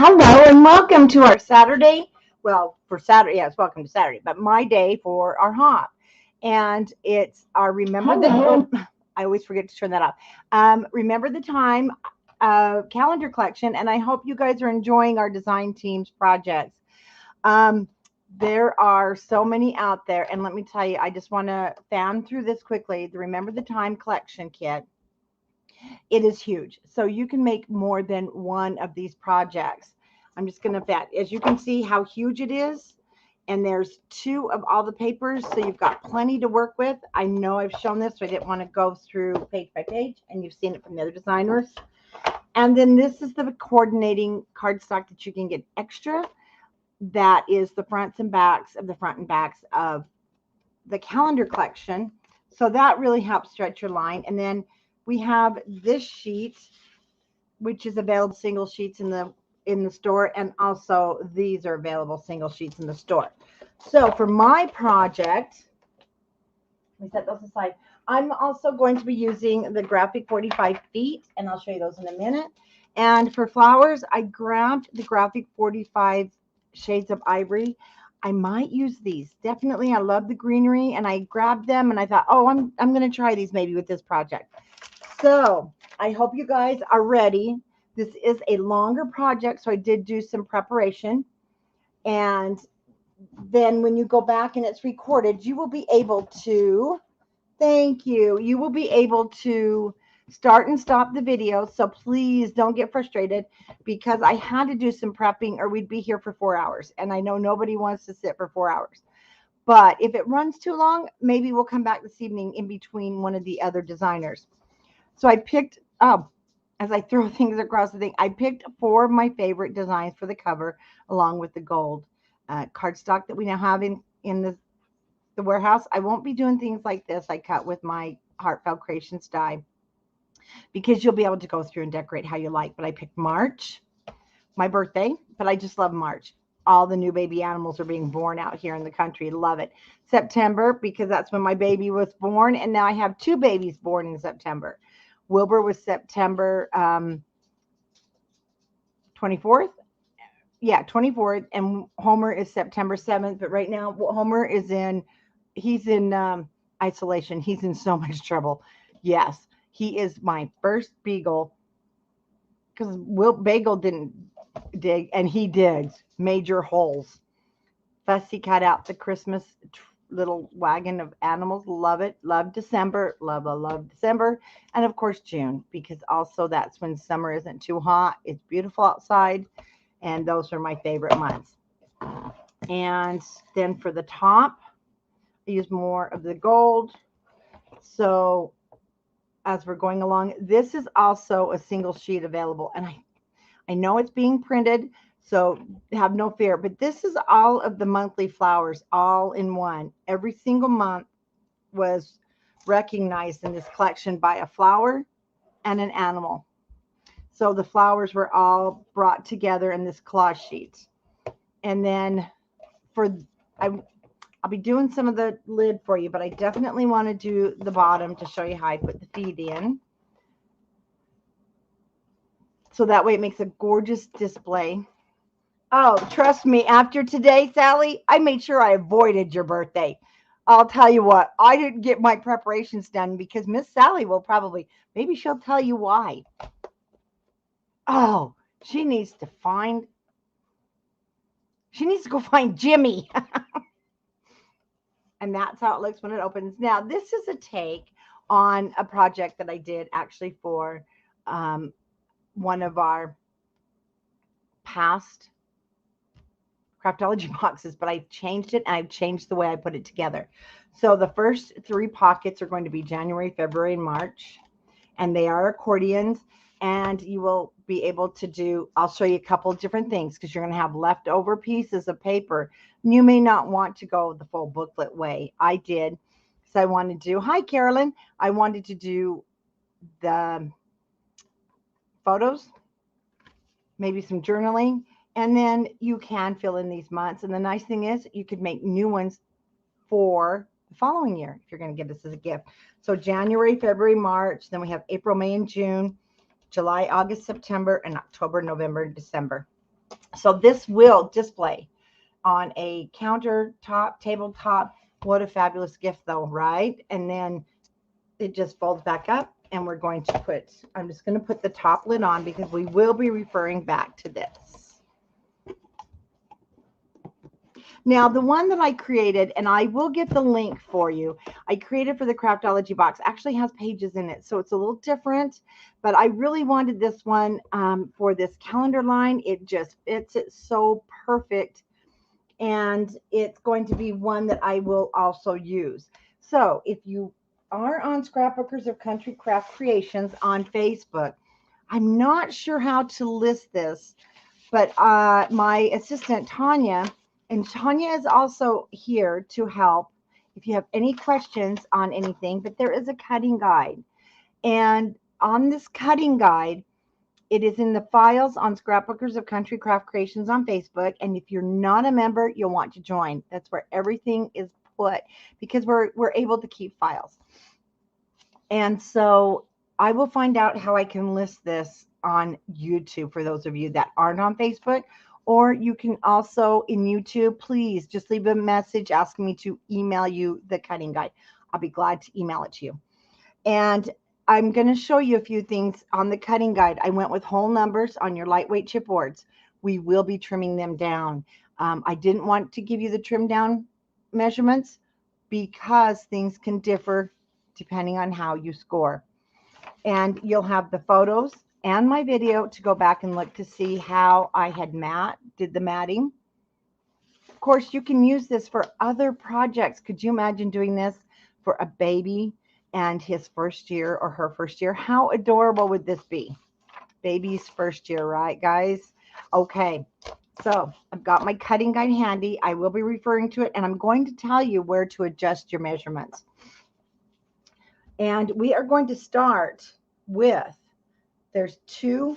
Hello and welcome to our Saturday. Well, for Saturday, yes, welcome to Saturday, but my day for our hop. And it's our Remember the I always forget to turn that off. Remember the Time calendar collection, and I hope you guys are enjoying our design team's projects. Um, there are so many out there, and let me tell you, I just want to fan through this quickly. The Remember the Time collection kit, it is huge. So you can make more than one of these projects. I'm just going to bet. As you can see how huge it is. And there's two of all the papers. So you've got plenty to work with. I know I've shown this, so I didn't want to go through page by page. And you've seen it from the other designers. And then this is the coordinating cardstock that you can get extra. That is the fronts and backs of the front and backs of the calendar collection. So that really helps stretch your line. And then we have this sheet, which is available single sheets in the store, and also these are available single sheets in the store. So for my project, let me set those aside. I'm also going to be using the graphic 45 feet, and I'll show you those in a minute. And for flowers, I grabbed the graphic 45 shades of ivory. I might use these. Definitely, I love the greenery, and I grabbed them, and I thought, oh, I'm going to try these maybe with this project. So I hope you guys are ready. This is a longer project, so I did do some preparation. And then when you go back and it's recorded, you will be able to, thank you, you will be able to start and stop the video. So please don't get frustrated, because I had to do some prepping or we'd be here for 4 hours. And I know nobody wants to sit for 4 hours. But if it runs too long, maybe we'll come back this evening in between one of the other designers. So I picked up, as I throw things across the thing, I picked 4 of my favorite designs for the cover, along with the gold cardstock that we now have in the warehouse. I won't be doing things like this. I cut with my Heartfelt Creations die, because you'll be able to go through and decorate how you like. But I picked March, my birthday, but I just love March. All the new baby animals are being born out here in the country. Love it. September, because that's when my baby was born, and now I have 2 babies born in September. Wilbur was September 24th. Yeah, 24th. And Homer is September 7th. But right now, Homer is he's in isolation. He's in so much trouble. Yes, he is my first beagle, because Bagel didn't dig, and he digs major holes. Fussy cut out the Christmas little wagon of animals. Love it. Love December. Love December. And of course June, because also that's when summer isn't too hot. It's beautiful outside, and those are my favorite months. And then for the top, I use more of the gold. So as we're going along, this is also a single sheet available, and I know it's being printed, so have no fear. But this is all of the monthly flowers all in one. Every single month was recognized in this collection by a flower and an animal. So the flowers were all brought together in this collage sheet. And then I'll be doing some of the lid for you, but I definitely want to do the bottom to show you how I put the feed in. So that way it makes a gorgeous display. Oh, trust me, after today, Sally, I made sure I avoided your birthday. I'll tell you what, I didn't get my preparations done, because Miss Sally will probably, maybe she'll tell you why. Oh, she needs to go find Jimmy. And that's how it looks when it opens. Now, this is a take on a project that I did actually for one of our past Craftology boxes, but I've changed it, and I've changed the way I put it together. So the first 3 pockets are going to be January, February, and March, and they are accordions. And you will be able to do, I'll show you a couple of different things, because you're going to have leftover pieces of paper. You may not want to go the full booklet way. I did. So I wanted to do, hi, Carolyn. I wanted to do the photos, maybe some journaling, and then you can fill in these months. And the nice thing is you could make new ones for the following year if you're going to give this as a gift. So January, February, March, then we have April, May, and June, July, August, September, and October, November, and December. So this will display on a countertop, tabletop. What a fabulous gift though, right? And then it just folds back up, and we're going to put, I'm just going to put the top lid on because we will be referring back to this. Now, the one that I created, and I will get the link for you, I created for the Craftology box, actually has pages in it, so it's a little different, but I really wanted this one for this calendar line. It just fits it so perfect, and it's going to be one that I will also use. So if you are on Scrapbookers of Country Craft Creations on Facebook, I'm not sure how to list this, but my assistant Tanya, and Tanya is also here to help if you have any questions on anything, but there is a cutting guide. And on this cutting guide, it is in the files on Scrapbookers of Country Craft Creations on Facebook. And if you're not a member, you'll want to join. That's where everything is put because we're able to keep files. And so I will find out how I can list this on YouTube for those of you that aren't on Facebook. Or you can also in YouTube, please just leave a message asking me to email you the cutting guide. I'll be glad to email it to you. And I'm going to show you a few things on the cutting guide. I went with whole numbers on your lightweight chipboards. We will be trimming them down. I didn't want to give you the trim down measurements because things can differ depending on how you score. And you'll have the photos and my video to go back and look to see how I had did the matting. Of course, you can use this for other projects. Could you imagine doing this for a baby and his first year or her first year? How adorable would this be? Baby's first year, right, guys? Okay, so I've got my cutting guide handy. I will be referring to it, and I'm going to tell you where to adjust your measurements. And we are going to start with, there's two,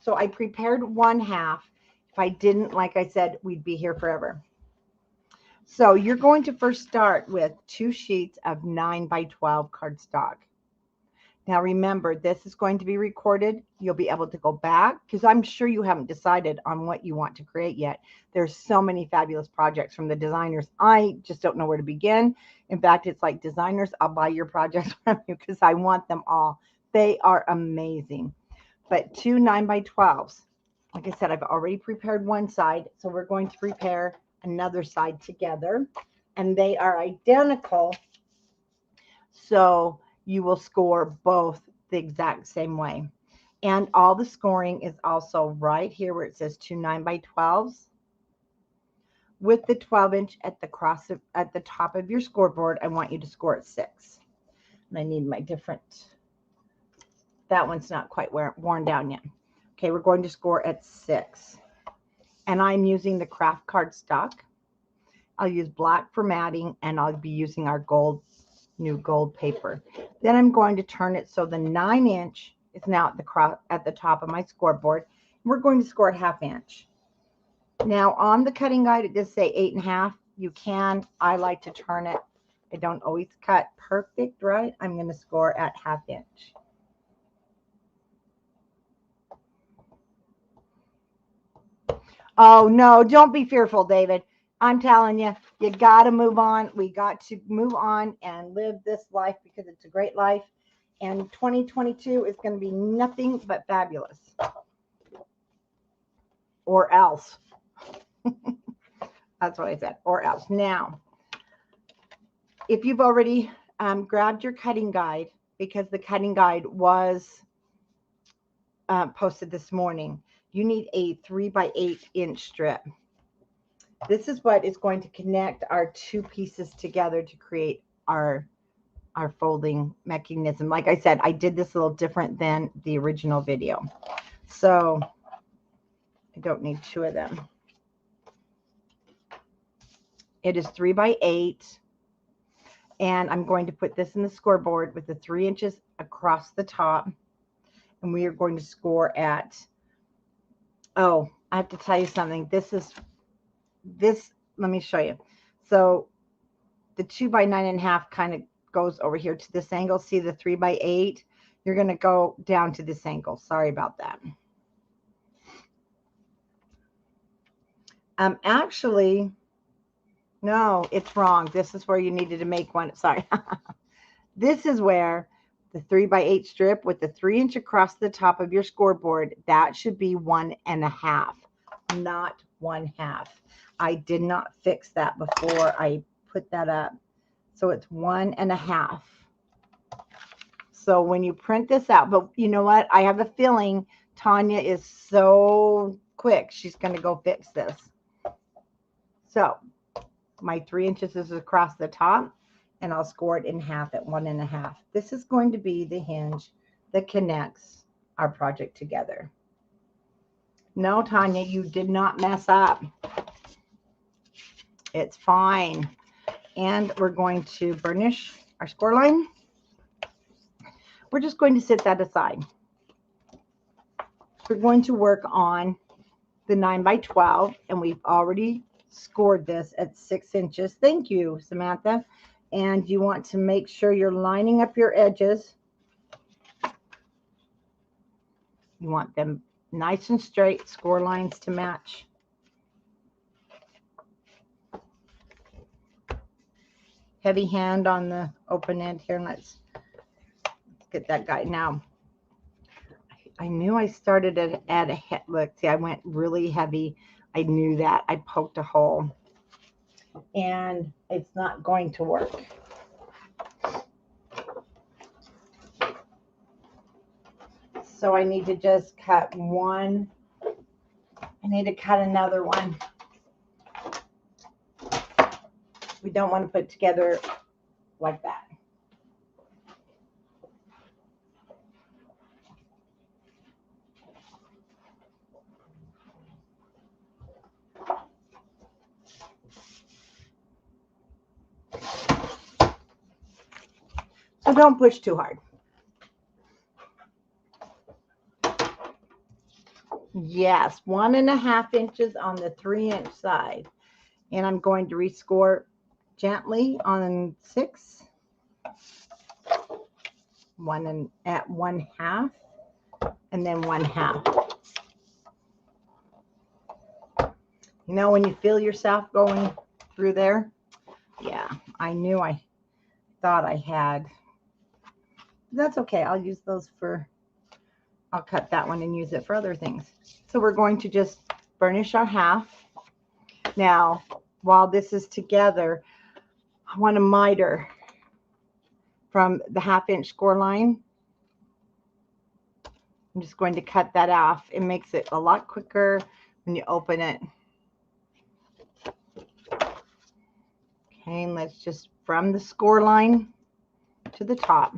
so I prepared 1/2. If I didn't, like I said, we'd be here forever. So you're going to first start with 2 sheets of 9x12 cardstock. Now remember, this is going to be recorded. You'll be able to go back because I'm sure you haven't decided on what you want to create yet. There's so many fabulous projects from the designers. I just don't know where to begin. In fact, it's like, designers, I'll buy your projects from you because I want them all. They are amazing. But 2 9x12s. Like I said, I've already prepared one side, so we're going to prepare another side together, and they are identical, so you will score both the exact same way. And all the scoring is also right here where it says 2 9x12s with the 12-inch at the top of your scoreboard. I want you to score at 6. And I need my different, that one's not quite worn down yet. Okay, we're going to score at 6. And I'm using the craft cardstock. I'll use black for matting, and I'll be using our new gold paper. Then I'm going to turn it so the 9-inch is now at the top of my scoreboard. We're going to score at 1/2 inch. Now on the cutting guide, it does say 8.5. You can, I like to turn it. I don't always cut perfect, right? I'm going to score at 1/2 inch. Oh no, don't be fearful, David. I'm telling you, you got to move on. We got to move on and live this life because it's a great life. And 2022 is going to be nothing but fabulous. Or else. That's what I said. Or else. Now, if you've already grabbed your cutting guide, because the cutting guide was posted this morning, you need a 3x8-inch strip. This is what is going to connect our 2 pieces together to create our folding mechanism. Like I said, I did this a little different than the original video. So I don't need 2 of them. It is 3x8. And I'm going to put this in the scoreboard with the 3 inches across the top. And we are going to score at, oh, I have to tell you something. Let me show you. So the 2 by 9.5 kind of goes over here to this angle. See the 3x8? You're going to go down to this angle. Sorry about that. Actually, no, it's wrong. This is where you needed to make one. Sorry. This is where the 3x8 strip with the 3-inch across the top of your scoreboard, that should be 1.5, not 1/2. I did not fix that before I put that up. So it's 1.5. So when you print this out, but you know what? I have a feeling Tanya is so quick. She's going to go fix this. So my 3 inches is across the top, and I'll score it in half at 1.5. This is going to be the hinge that connects our project together. No, Tanya, you did not mess up. It's fine. And we're going to burnish our score line. We're just going to set that aside. We're going to work on the 9x12, and we've already scored this at 6 inches. Thank you, Samantha. And you want to make sure you're lining up your edges. You want them nice and straight, score lines to match. Heavy hand on the open end here. Let's get that guy. Now, I knew I started at a head. Look, see, I went really heavy. I knew that. I poked a hole. And it's not going to work. So I need to just cut one. I need to cut another one. We don't want to put it together like that. So don't push too hard. Yes, 1.5 inches on the 3-inch side. And I'm going to rescore gently on 6. At 1/2, and then 1/2. You know, when you feel yourself going through there, yeah, I knew I thought I had. That's okay. I'll use those for, I'll cut that one and use it for other things. So we're going to just burnish our half. Now, while this is together, I want to miter from the 1/2 inch score line. I'm just going to cut that off. It makes it a lot quicker when you open it. Okay, and let's just, from the score line to the top.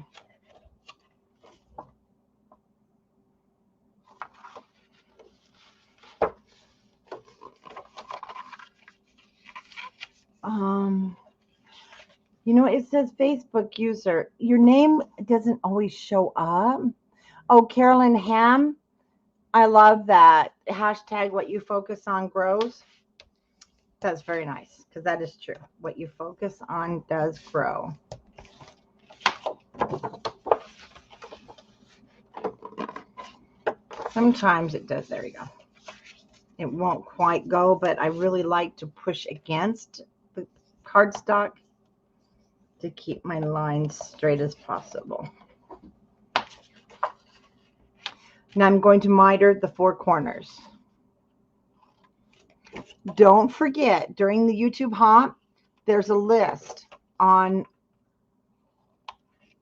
You know, it says Facebook user. Your name doesn't always show up. Oh, Carolyn Ham. I love that. Hashtag what you focus on grows. That's very nice, because that is true. What you focus on does grow. Sometimes it does. There we go. It won't quite go, but I really like to push against the cardstock to keep my lines straight as possible. Now I'm going to miter the 4 corners. Don't forget, during the YouTube hop, there's a list on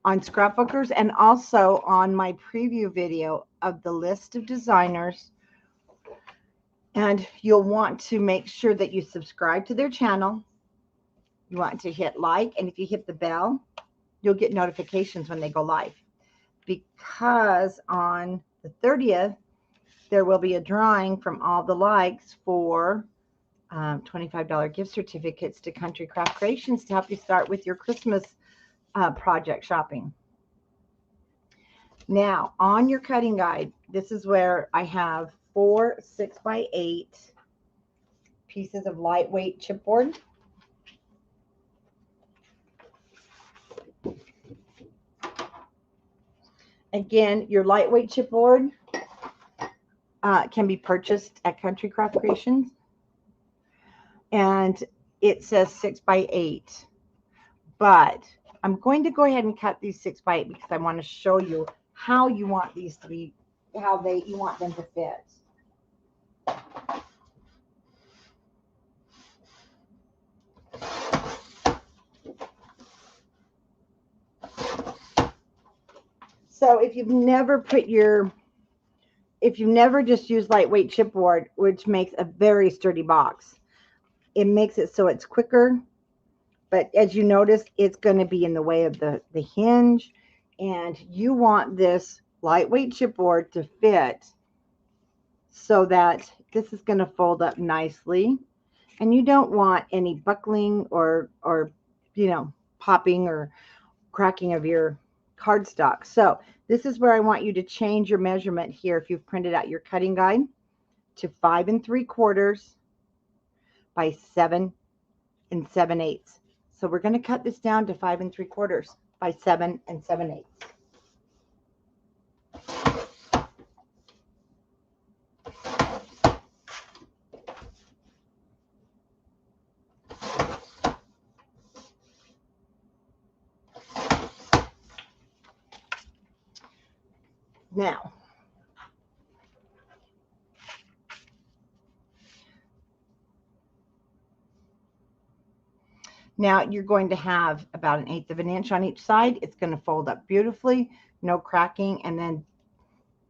Scrapbookers, and also on my preview video of the list of designers. And you'll want to make sure that you subscribe to their channel. You want to hit like, and if you hit the bell, you'll get notifications when they go live. Because on the 30th, there will be a drawing from all the likes for $25 gift certificates to Country Craft Creations to help you start with your Christmas project shopping. Now, on your cutting guide, this is where I have 4 6x8 pieces of lightweight chipboard. Again, your lightweight chipboard can be purchased at Country Craft Creations. and it says 6 by 8, but I'm going to go ahead and cut these 6 by 8 because I want to show you how you want these to be, you want them to fit. So if you've never just used lightweight chipboard, which makes a very sturdy box, it makes it so it's quicker. But as you notice, it's going to be in the way of the hinge, and you want this lightweight chipboard to fit so that this is going to fold up nicely, and you don't want any buckling or popping or cracking of your cardstock. So this is where I want you to change your measurement here. If you've printed out your cutting guide, to 5 3/4 by 7 7/8. So we're going to cut this down to 5 3/4 by 7 7/8. Now you're going to have about 1/8 of an inch on each side. It's going to fold up beautifully, no cracking, and then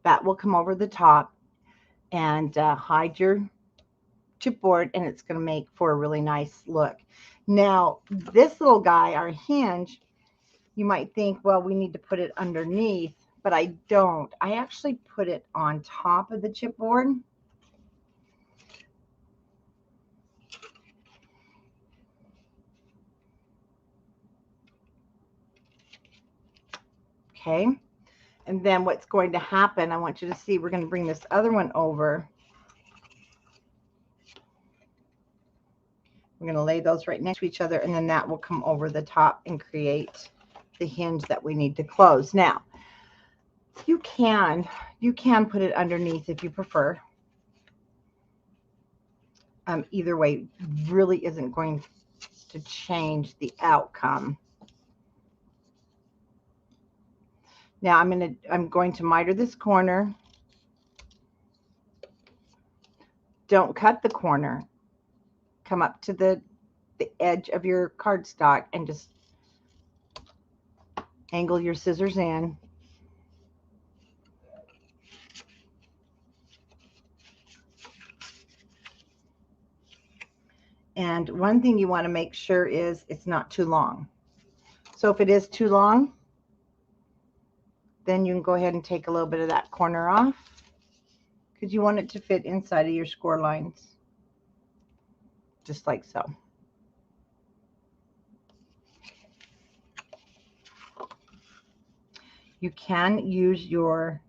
that will come over the top and hide your chipboard, and it's going to make for a really nice look. Now this little guy, our hinge, you might think, well, we need to put it underneath, but I don't. I actually put it on top of the chipboard. Okay, and then what's going to happen, I want you to see, we're going to bring this other one over. We're going to lay those right next to each other, and then that will come over the top and create the hinge that we need to close. Now, you can put it underneath if you prefer. Either way really isn't going to change the outcome. Now I'm going to miter this corner. Don't cut the corner. Come up to the edge of your cardstock and just angle your scissors in. And one thing you want to make sure is it's not too long. So if it is too long, then you can go ahead and take a little bit of that corner off, because you want it to fit inside of your score lines, just like so. You can use your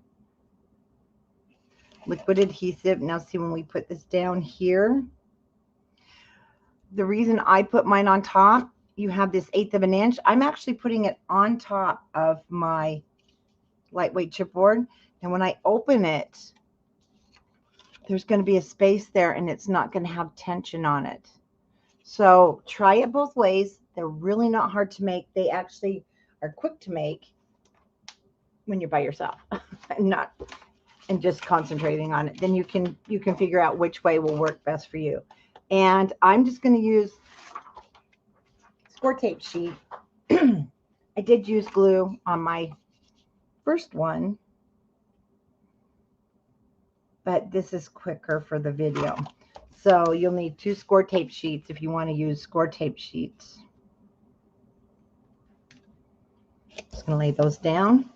liquid adhesive. Now see, when we put this down here, the reason I put mine on top, you have this 1/8 of an inch. I'm actually putting it on top of my lightweight chipboard, and when I open it, there's going to be a space there, and it's not going to have tension on it. So try it both ways. They're really not hard to make. They actually are quick to make when you're by yourself and just concentrating on it. Then you can figure out which way will work best for you. And I'm just going to use score tape sheet. I did use glue on my first one, but this is quicker for the video. So you'll need 2 score tape sheets if you want to use score tape sheets. Just going to lay those down.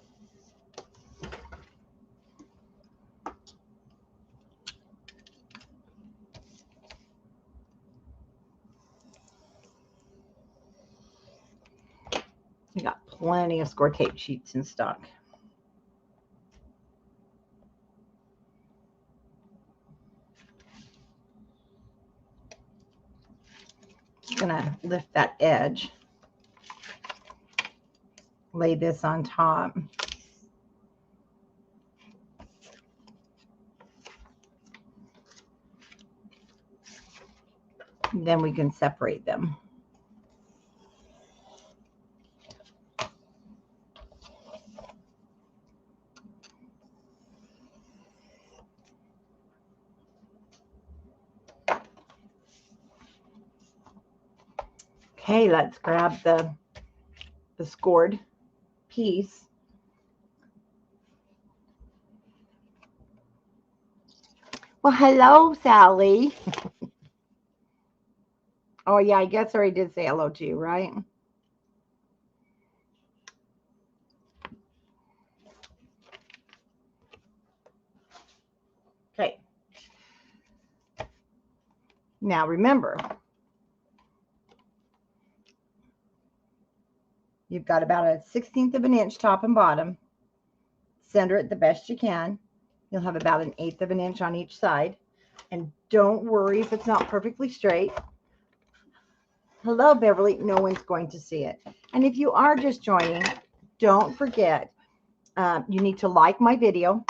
We got plenty of score tape sheets in stock. Just gonna lift that edge, lay this on top. Then we can separate them. Okay, let's grab the scored piece. Well, hello, Sally. Oh, yeah, I guess I already did say hello to you, right? Okay. Now, remember, you've got about a 1/16 of an inch top and bottom. Center it the best you can. You'll have about an 1/8 of an inch on each side. And don't worry if it's not perfectly straight. Hello, Beverly. No one's going to see it. And if you are just joining, don't forget, you need to like my video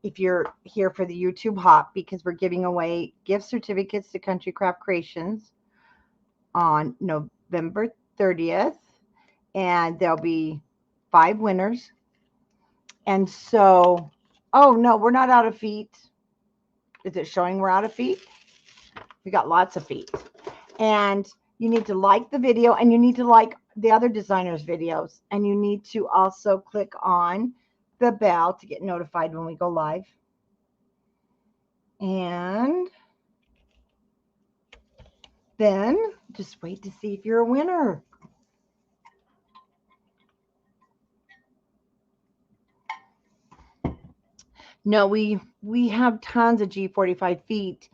if you're here for the YouTube hop, because we're giving away gift certificates to Country Craft Creations on November 30th. And there'll be 5 winners. And so, oh no, we're not out of feet. Is it showing we're out of feet? We got lots of feet. And you need to like the video, and you need to like the other designers' videos. And you need to also click on the bell to get notified when we go live. And then just wait to see if you're a winner. No, we have tons of G45 feet.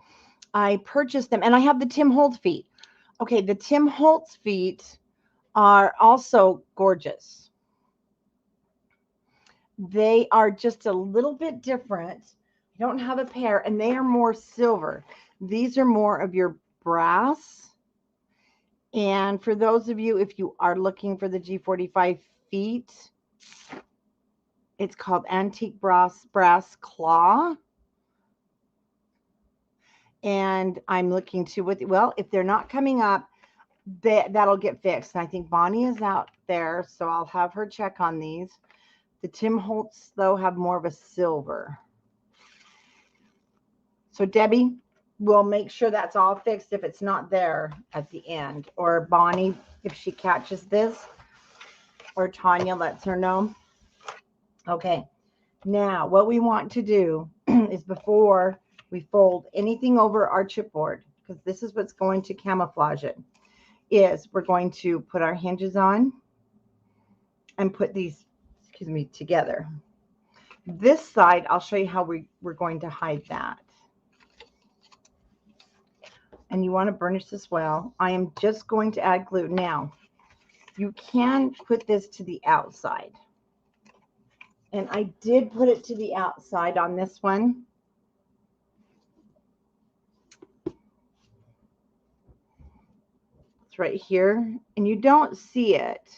I purchased them, and I have the Tim Holtz feet. Okay, the Tim Holtz feet are also gorgeous. They are just a little bit different. I don't have a pair, and they are more silver. These are more of your brass. And for those of you, if you are looking for the G45 feet, it's called Antique Brass Claw. And I'm looking to, well, if they're not coming up, that'll get fixed. And I think Bonnie is out there, so I'll have her check on these. The Tim Holtz, though, have more of a silver. So Debbie will make sure that's all fixed if it's not there at the end. Or Bonnie, if she catches this, or Tanya lets her know. Okay, now what we want to do is, before we fold anything over our chipboard, because this is what's going to camouflage it, is we're going to put our hinges on and put these, together. This side, I'll show you how we're going to hide that. And you want to burnish this well. I am just going to add glue. Now, you can put this to the outside. And I did put it to the outside on this one. It's right here. And you don't see it.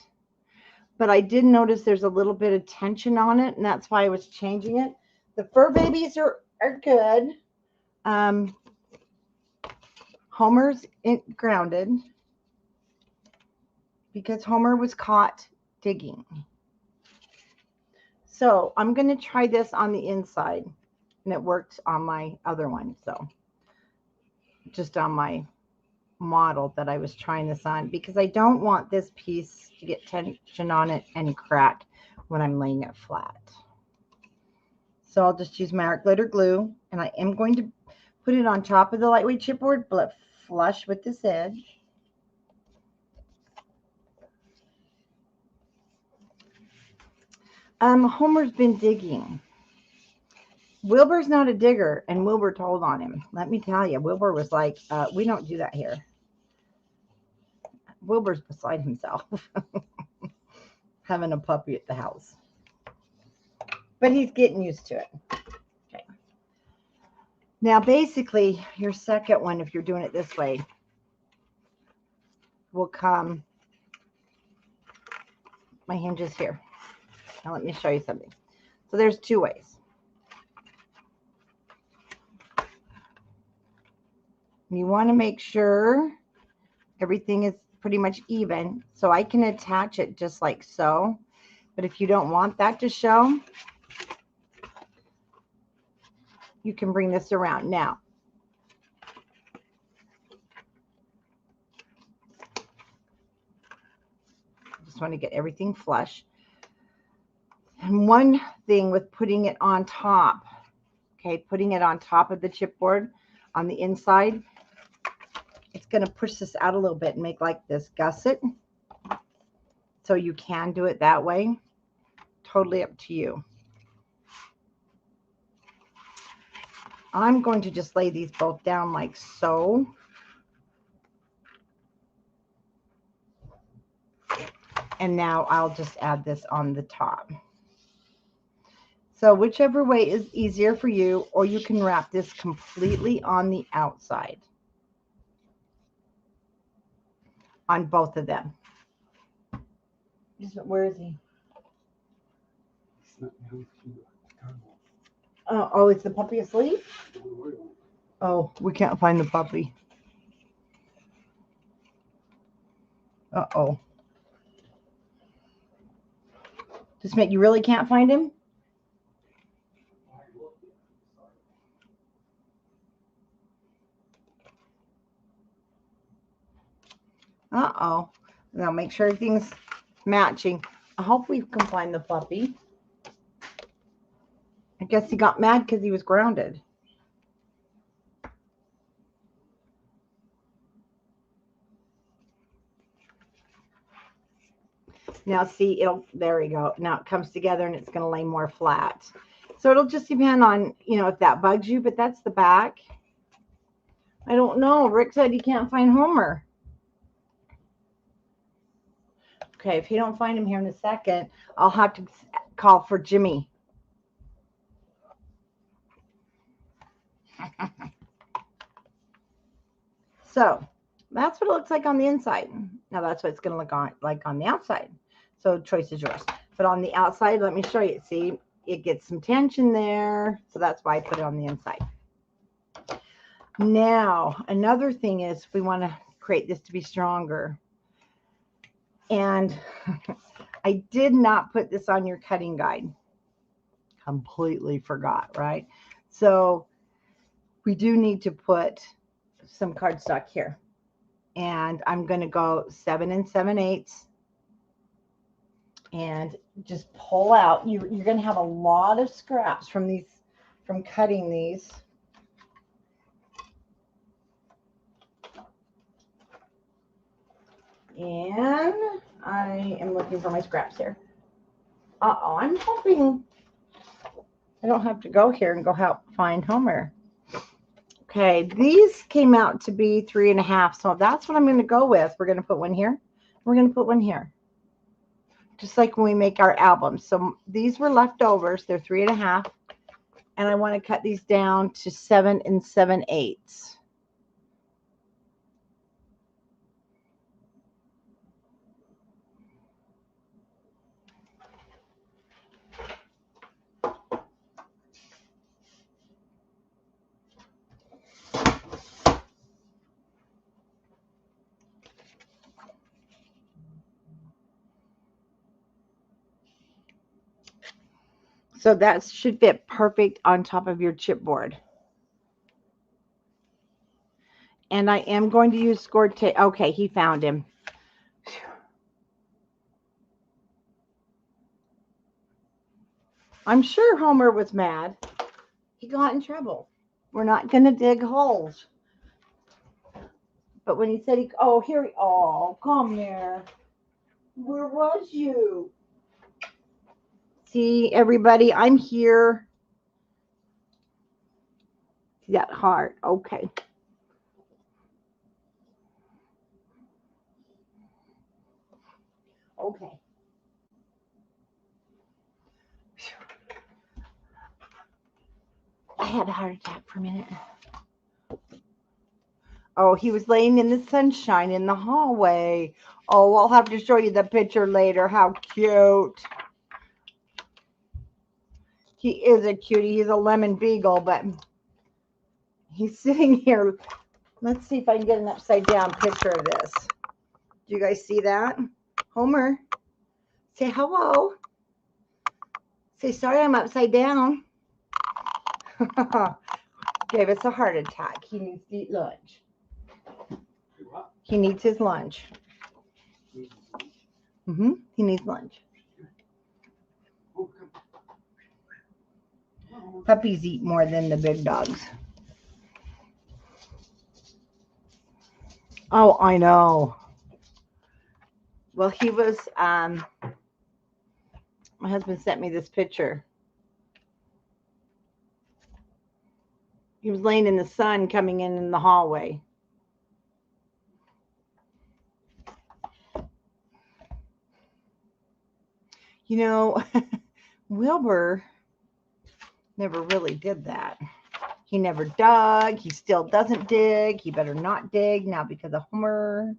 But I did notice there's a little bit of tension on it, and that's why I was changing it. The fur babies are good. Homer's grounded because Homer was caught digging. So I'm going to try this on the inside, and it worked on my other one. So just on my model that I was trying this on, because I don't want this piece to get tension on it and crack when I'm laying it flat. So I'll just use my art glitter glue, and I am going to put it on top of the lightweight chipboard, but flush with this edge. Homer's been digging. Wilbur's not a digger, and Wilbur told on him. Let me tell you, Wilbur was like, we don't do that here. Wilbur's beside himself, having a puppy at the house. But he's getting used to it. Okay. Now, basically, your second one, if you're doing it this way, will come. My hinge is here. Now, let me show you something. So there's 2 ways. You want to make sure everything is pretty much even. So I can attach it just like so. But if you don't want that to show, you can bring this around. Now, I just want to get everything flush. And one thing with putting it on top, okay, putting it on top of the chipboard on the inside, it's going to push this out a little bit and make like this gusset. So you can do it that way. Totally up to you. I'm going to just lay these both down like so. And now I'll just add this on the top. So whichever way is easier for you, or you can wrap this completely on the outside. On both of them. Where is he? Oh, is the puppy asleep? Oh, we can't find the puppy. Uh-oh. Just make, you really can't find him? Uh-oh. Now make sure everything's matching. I hope we can find the puppy. I guess he got mad because he was grounded. Now see, there we go. Now it comes together and it's going to lay more flat. So it'll just depend on, if that bugs you, but that's the back. I don't know. Rick said he can't find Homer. Okay, if you don't find him here in a second, I'll have to call for Jimmy. So that's what it looks like on the inside. Now that's what it's going to look like on the outside. So choice is yours. But on the outside, let me show you. See, it gets some tension there. So that's why I put it on the inside. Now, another thing is we want to create this to be stronger. And I did not put this on your cutting guide. Completely forgot, right? So we do need to put some cardstock here. And I'm going to go 7 7/8 and just pull out. You're going to have a lot of scraps from cutting these. And I am looking for my scraps here. Uh-oh, I'm hoping I don't have to go here and go help find Homer. Okay, these came out to be 3.5, so that's what I'm going to go with. We're going to put one here. We're going to put one here. Just like when we make our albums. So these were leftovers. They're 3.5. And I want to cut these down to 7 7/8. So that should fit perfect on top of your chipboard. And I am going to use scored tape. Okay, he found him. I'm sure Homer was mad. He got in trouble. We're not going to dig holes. But when he said oh, come here. Where was you? See, everybody, I'm here. See that heart? Okay. Okay. I had a heart attack for a minute. Oh, he was laying in the sunshine in the hallway. Oh, I'll have to show you the picture later. How cute. He is a cutie. He's a lemon beagle, but he's sitting here Let's see if I can get an upside down picture of this. Do you guys see that? Homer, say hello. Say sorry I'm upside down. Gave us a heart attack. He needs to eat lunch. He needs his lunch. He needs lunch. Puppies eat more than the big dogs. Oh, I know. Well, he was, my husband sent me this picture. He was laying in the sun coming in the hallway. You know, Wilbur never really did that. He never dug. He still doesn't dig. He better not dig now because of Homer.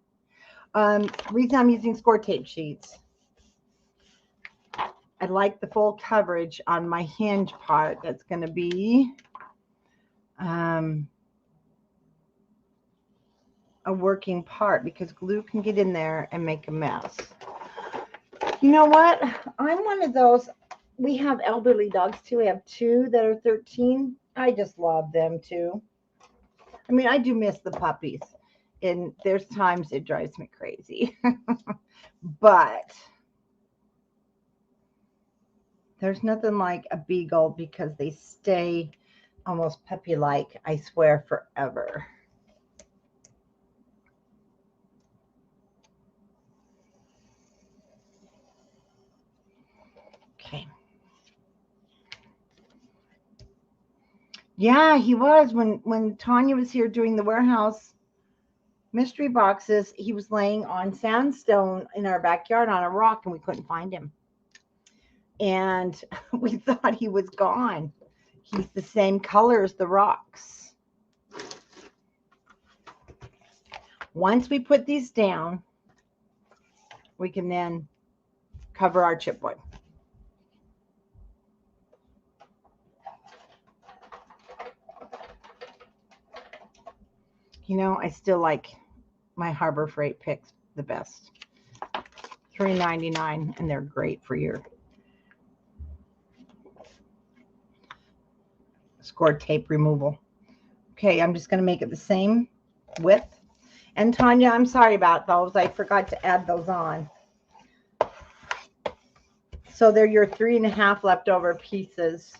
Reason I'm using score tape sheets. I like the full coverage on my hinge part. That's going to be a working part because glue can get in there and make a mess. You know what? I'm one of those. We have elderly dogs too. We have 2 that are 13. I just love them too. I mean, I do miss the puppies, and there's times it drives me crazy. But there's nothing like a beagle because they stay almost puppy-like, I swear, forever. Okay. Yeah, he was. When Tanya was here doing the warehouse mystery boxes, he was laying on sandstone in our backyard on a rock, and we couldn't find him. And we thought he was gone. He's the same color as the rocks. Once we put these down, we can then cover our chipboard. You know, I still like my Harbor Freight picks the best. $3.99, and they're great for your score tape removal. Okay, I'm just going to make it the same width. And Tanya, I'm sorry about those. I forgot to add those on. So they're your 3.5 leftover pieces.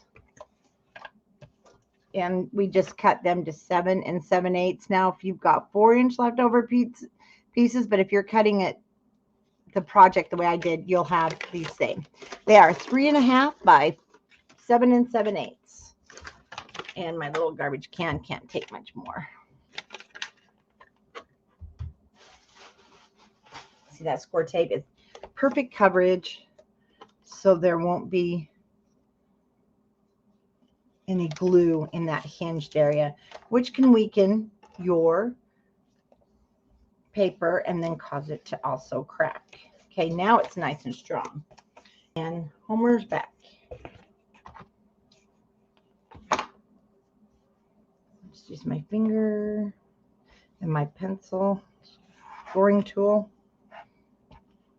And we just cut them to 7 7/8. Now, if you've got 4-inch leftover pieces, but if you're cutting it the project the way I did, you'll have these same. They are 3.5 by 7 7/8. And my little garbage can can't take much more. See, that score tape is perfect coverage, so there won't be any glue in that hinged area, which can weaken your paper and then cause it to also crack. Okay, now it's nice and strong. And Homer's back. Just use my finger and my pencil scoring tool.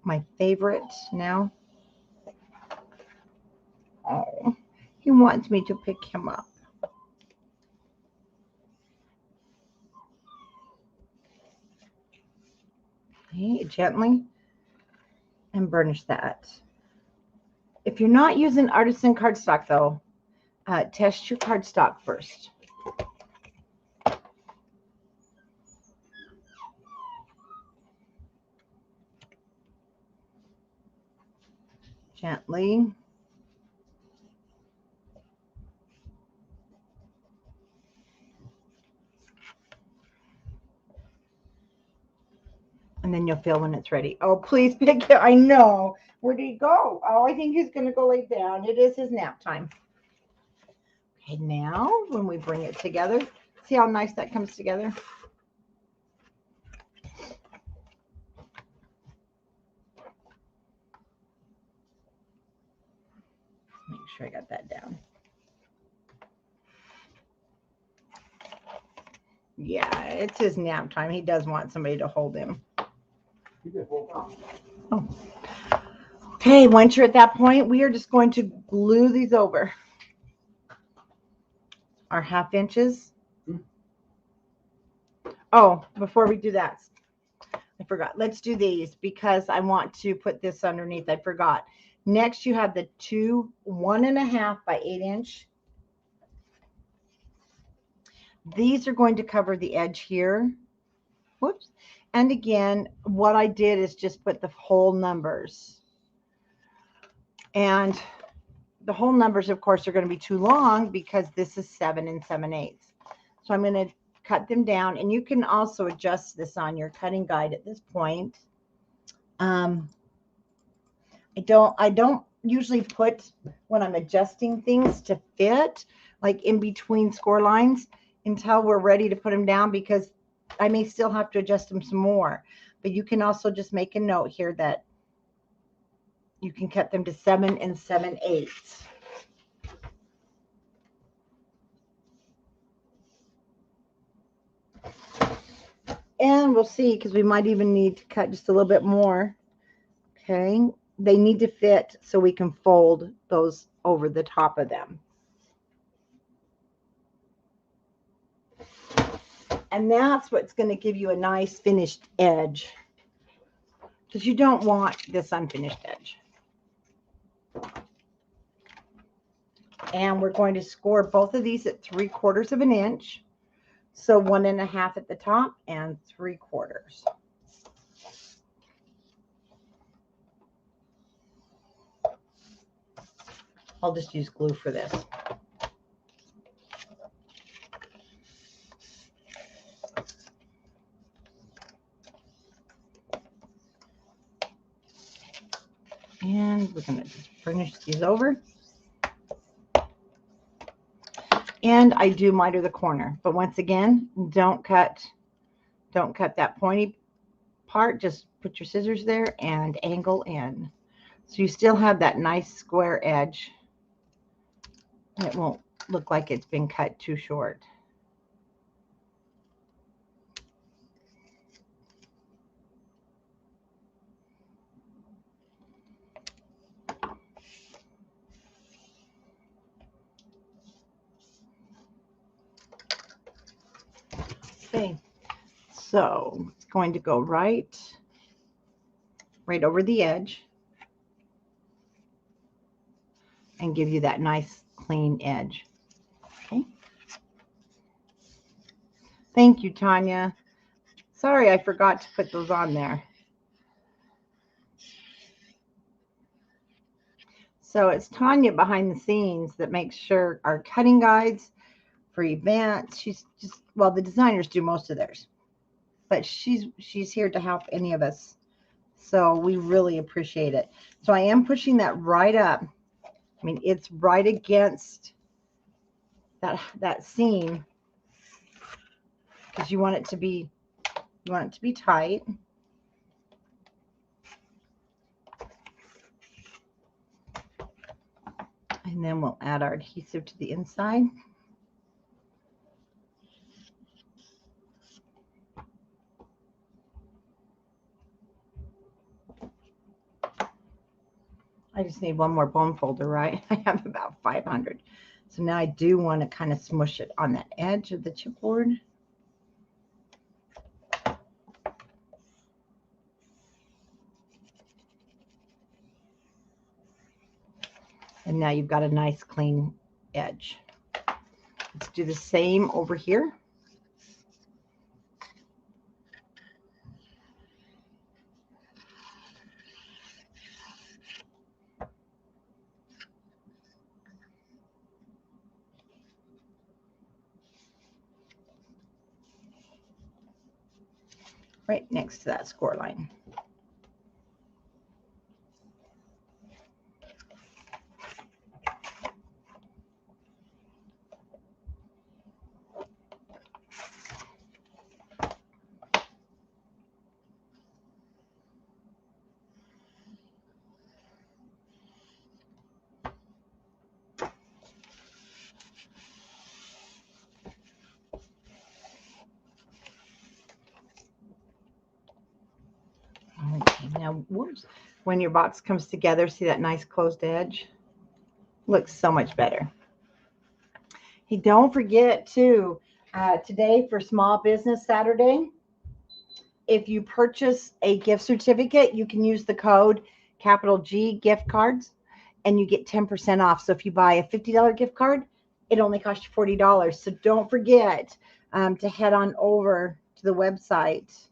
My favorite now. Oh, he wants me to pick him up. Okay, gently and burnish that. If you're not using artisan cardstock though, test your cardstock first. Gently. And then you'll feel when it's ready. Oh, please pick it. I know. Where did he go? Oh, I think he's going to go lay down. It is his nap time. Okay, now when we bring it together, see how nice that comes together? Make sure I got that down. Yeah, it's his nap time. He does want somebody to hold him. Oh. Okay, once you're at that point, we are just going to glue these over. Our 1/2 inches. Oh, before we do that, I forgot. Let's do these because I want to put this underneath. I forgot. Next, you have the 2 1.5 by 8 inch. These are going to cover the edge here. Whoops. And again, what I did is just put the whole numbers. And the whole numbers, of course, are going to be too long because this is 7 7/8. So I'm going to cut them down, and you can also adjust this on your cutting guide at this point. I don't usually put when I'm adjusting things to fit, like in between score lines, until we're ready to put them down, because I may still have to adjust them some more. But you can also just make a note here that you can cut them to 7 7/8. And we'll see, because we might even need to cut just a little bit more. Okay, they need to fit so we can fold those over the top of them. And that's what's going to give you a nice finished edge, because you don't want this unfinished edge. And we're going to score both of these at 3/4 of an inch. So 1.5 at the top and 3/4. I'll just use glue for this. And we're going to just finish these over. And I do miter the corner, but once again, don't cut that pointy part. Just put your scissors there and angle in, so you still have that nice square edge. It won't look like it's been cut too short. Okay, so it's going to go right over the edge and give you that nice clean edge. Okay. Thank you, Tanya. Sorry, I forgot to put those on there. So it's Tanya behind the scenes that makes sure our cutting guides for events, she's just, well, the designers do most of theirs, but she's here to help any of us. So we really appreciate it. So I am pushing that right up. I mean, it's right against that seam, because you want it to be tight. And then we'll add our adhesive to the inside. I just need one more bone folder, right? I have about 500. So now I do want to kind of smush it on that edge of the chipboard. And now you've got a nice clean edge. Let's do the same over here. Right next to that score line. Now, whoops, when your box comes together, see that nice closed edge? Looks so much better. Hey, don't forget too, today for Small Business Saturday, if you purchase a gift certificate, you can use the code capital G gift cards and you get 10% off. So if you buy a $50 gift card, it only costs you $40. So don't forget to head on over to the website.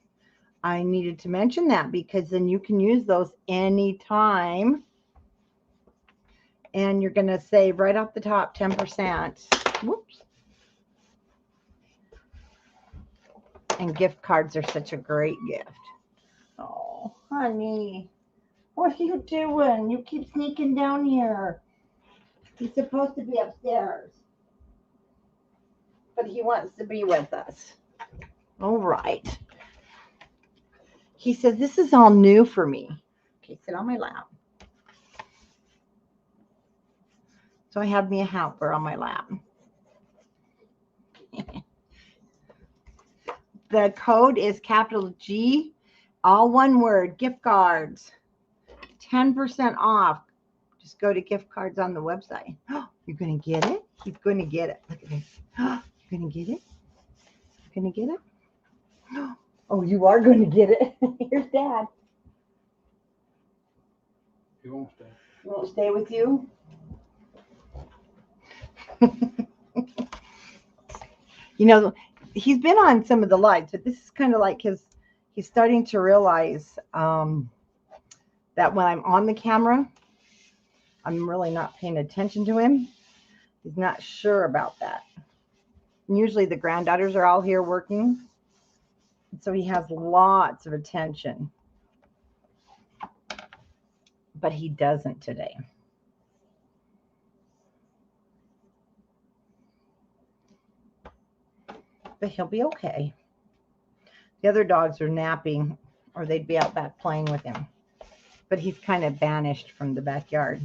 I needed to mention that because then you can use those anytime. And you're going to save right off the top 10%. Whoops. And gift cards are such a great gift. Oh, honey. What are you doing? You keep sneaking down here. He's supposed to be upstairs. But he wants to be with us. All right. He says, this is all new for me. Okay, sit on my lap. So I have me a helper on my lap. The code is capital G, all one word, gift cards. 10% off. Just go to gift cards on the website. Oh, you're going to get it? He's going to get it. Look at this. Oh, you're going to get it? You're going to get it? Oh, you are going to get it. Here's Dad. He won't stay. He won't stay with you? You know, he's been on some of the lives, but this is kind of like he's starting to realize that when I'm on the camera, I'm really not paying attention to him. He's not sure about that. And usually the granddaughters are all here working. So he has lots of attention. But he doesn't today. But he'll be okay. The other dogs are napping or they'd be out back playing with him. But he's kind of banished from the backyard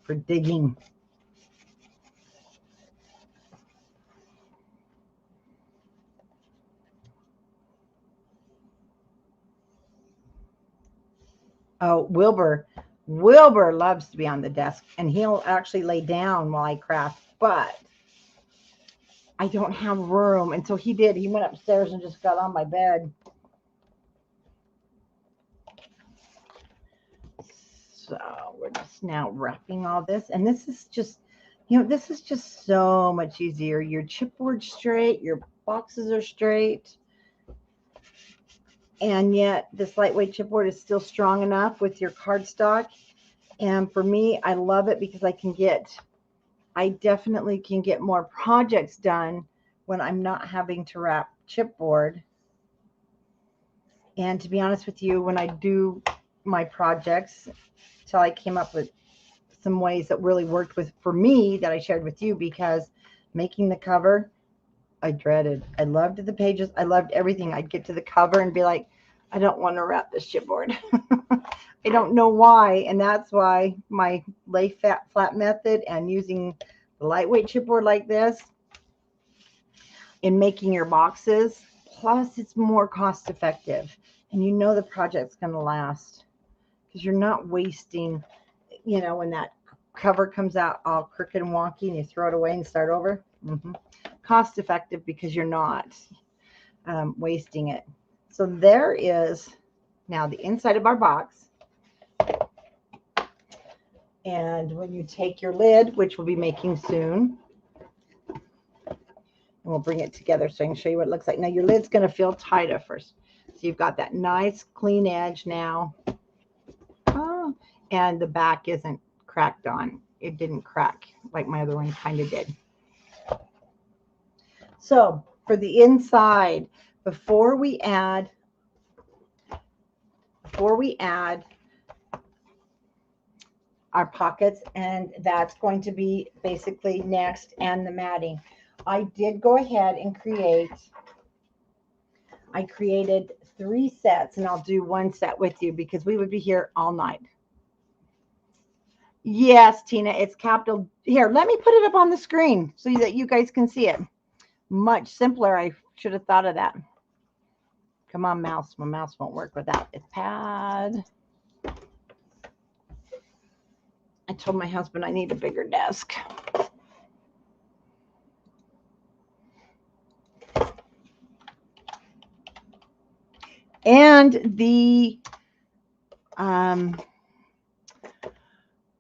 for digging. Oh, Wilbur loves to be on the desk, and he'll actually lay down while I craft, but I don't have room. And so he did. He went upstairs and just got on my bed. So we're just now wrapping all this. And this is just, you know, this is just so much easier. Your chipboard's straight. Your boxes are straight. And yet this lightweight chipboard is still strong enough with your cardstock. And for me, I love it because I definitely can get more projects done when I'm not having to wrap chipboard. And to be honest with you, when I do my projects, till I came up with some ways that really worked for me that I shared with you, because making the cover, I dreaded. I loved the pages. I loved everything. I'd get to the cover and be like, I don't want to wrap this chipboard. I don't know why. And that's why my lay flat method and using the lightweight chipboard like this in making your boxes, plus it's more cost effective. And you know the project's going to last because you're not wasting, you know, when that cover comes out all crooked and wonky and you throw it away and start over. Cost effective because you're not wasting it. So there is now the inside of our box. And when you take your lid, which we'll be making soon, and we'll bring it together so I can show you what it looks like. Now your lid's going to feel tight at first. So you've got that nice clean edge now. Oh, and the back isn't cracked on. It didn't crack like my other one kind of did. So for the inside, before we add our pockets, and that's going to be basically next, and the matting, I did go ahead and I created 3 sets, and I'll do 1 set with you because we would be here all night. Yes, Tina, it's capital. Here, let me put it up on the screen so that you guys can see it. Much simpler. I should have thought of that. Come on, mouse. My mouse won't work without its pad. I told my husband I need a bigger desk. And the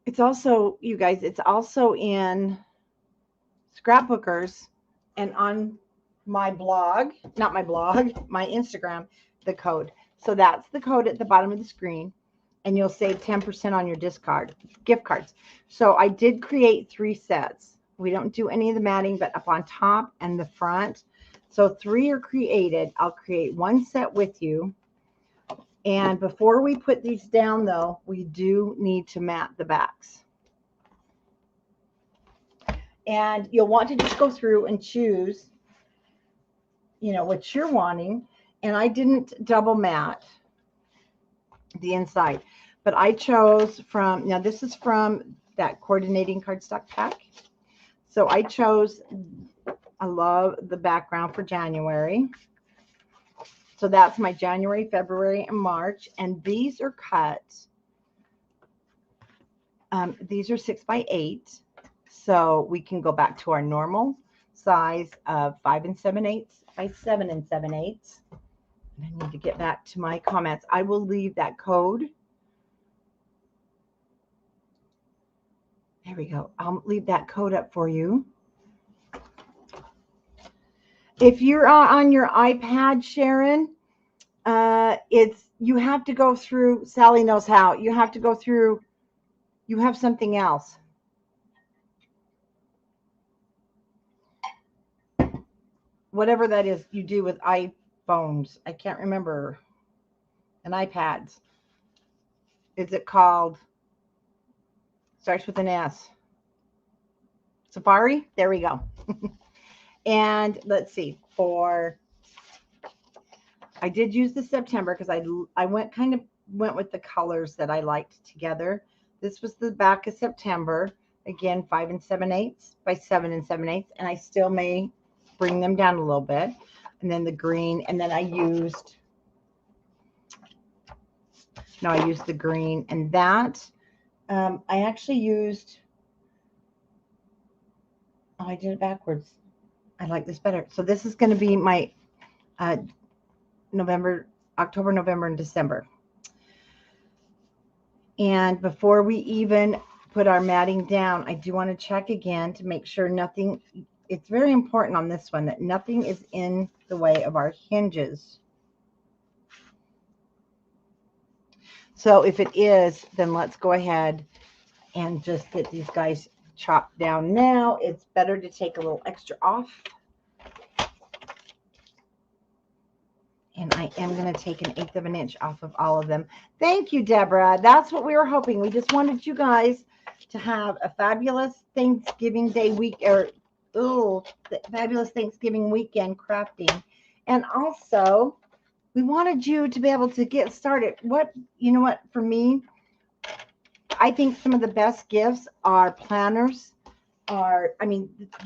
it's also, you guys, it's also in Scrapbookers and on my blog, not my blog, my Instagram, the code. So that's the code at the bottom of the screen, and you'll save 10% on your gift cards. So I did create 3 sets. We don't do any of the matting, but up on top and the front. So 3 are created. I'll create 1 set with you. And before we put these down, though, we do need to mat the backs. And you'll want to just go through and choose, you know, what you're wanting. And I didn't double mat the inside, but I chose from, now this is from that coordinating cardstock pack. So I chose, I love the background for January. So that's my January, February, and March. And these are cut. These are 6 by 8. So we can go back to our normal size of 5 7/8 by 7 7/8. I need to get back to my comments. I will leave that code. There we go. I'll leave that code up for you. If you're on your iPad, Sharon, you have to go through, Sally knows how, you have to go through, you have something else. Whatever that is you do with iPhones. I can't remember. And iPads. Is it called? Starts with an S. Safari? There we go. And let's see. I did use the September because I went with the colors that I liked together. This was the back of September. Again, 5 7/8 by 7 7/8. And I still may bring them down a little bit. And then the green. And then I used the green. And that, I actually used, I did it backwards. I like this better. So this is going to be my October, November, and December. And before we even put our matting down, I do want to check again to make sure nothing, it's very important on this one that nothing is in the way of our hinges. So if it is, then let's go ahead and just get these guys chopped down now. It's better to take a little extra off. And I am going to take 1/8 of an inch off of all of them. Thank you, Deborah. That's what we were hoping. We just wanted you guys to have a fabulous Thanksgiving Day week, or fabulous Thanksgiving weekend crafting. And also, we wanted you to be able to get started. You know what, for me, I think some of the best gifts are planners.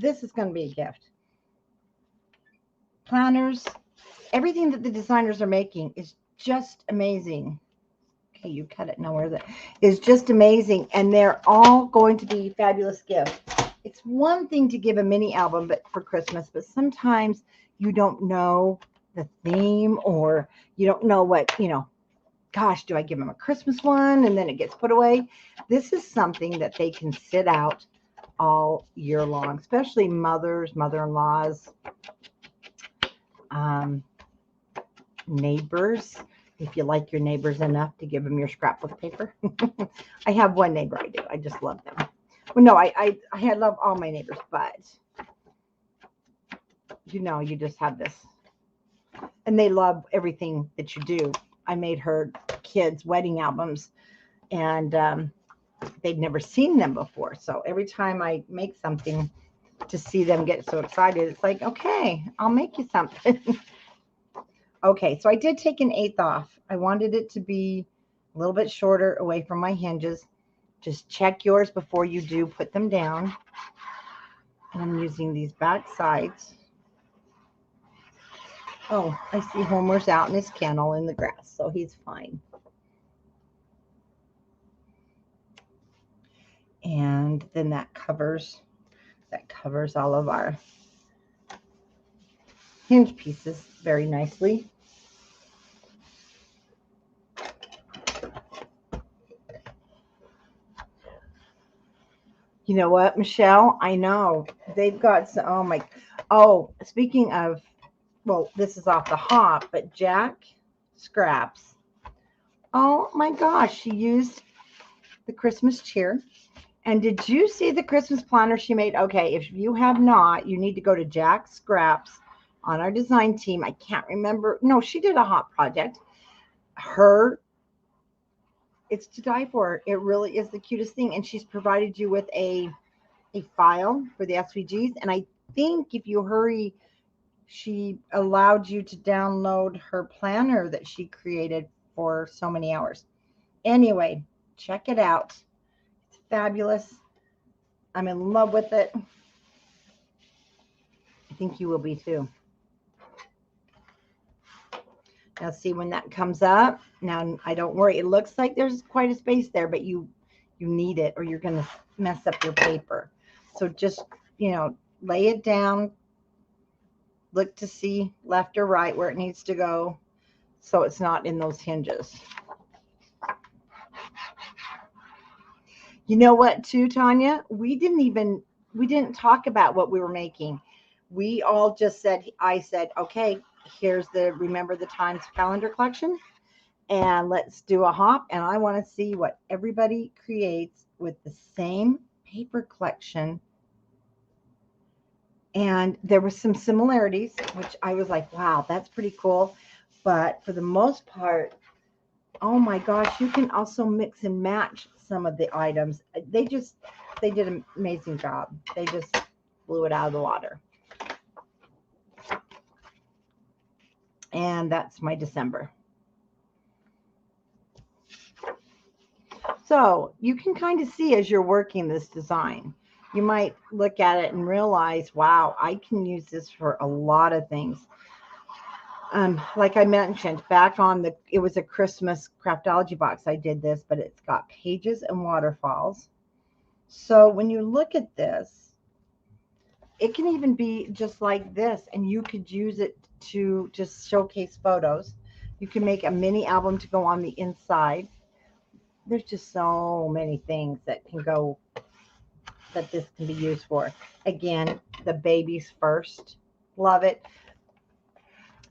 This is going to be a gift. Planners. Everything that the designers are making is just amazing. Okay, you cut it nowhere. That is just amazing. And they're all going to be fabulous gifts. It's one thing to give a mini album for Christmas, but sometimes you don't know the theme, or you don't know what, gosh, do I give them a Christmas one and then it gets put away? This is something that they can sit out all year long, especially mothers, mother-in-laws, neighbors, if you like your neighbors enough to give them your scrapbook paper. I have one neighbor I do. I just love them. Well, no, I love all my neighbors, but you just have this. And they love everything that you do. I made her kids' wedding albums, and they'd never seen them before. So every time I make something, to see them get so excited, it's like, okay, I'll make you something. Okay, so I did take 1/8 off. I wanted it to be a little bit shorter away from my hinges. Just check yours before you do put them down. And I'm using these back sides. Oh, I see Homer's out in his kennel in the grass, so he's fine. And then that covers all of our hinge pieces very nicely. You know what, Michelle? I know they've got some. Speaking of, well, this is off the hop, but Jack Scraps. Oh my gosh, she used the Christmas cheer. And did you see the Christmas planner she made? Okay, if you have not, you need to go to Jack Scraps on our design team. I can't remember. No, she did a hot project. It's to die for. It really is the cutest thing. And she's provided you with a file for the SVGs. And I think if you hurry, she allowed you to download her planner that she created for so many hours. Anyway, check it out. It's fabulous. I'm in love with it. I think you will be too. Now see when that comes up. Now I don't worry. It looks like there's quite a space there, but you need it or you're going to mess up your paper. So just, lay it down. Look to see left or right where it needs to go so it's not in those hinges. You know what too, Tanya? We didn't talk about what we were making. We all just I said, okay, here's the Remember the Times calendar collection, and let's do a hop. And I want to see what everybody creates with the same paper collection. And there were some similarities, which I was like, wow, that's pretty cool. But for the most part, oh my gosh, you can also mix and match some of the items. They did an amazing job. They just blew it out of the water. And that's my December. So you can kind of see as you're working this design, you might look at it and realize, wow, I can use this for a lot of things. Like I mentioned, it was a Christmas Craftology box. I did this, but it's got pages and waterfalls. So when you look at this, it can even be just like this, and you could use it to just showcase photos. You can make a mini album to go on the inside. There's just so many things that this can be used for. Again, the babies first. Love it.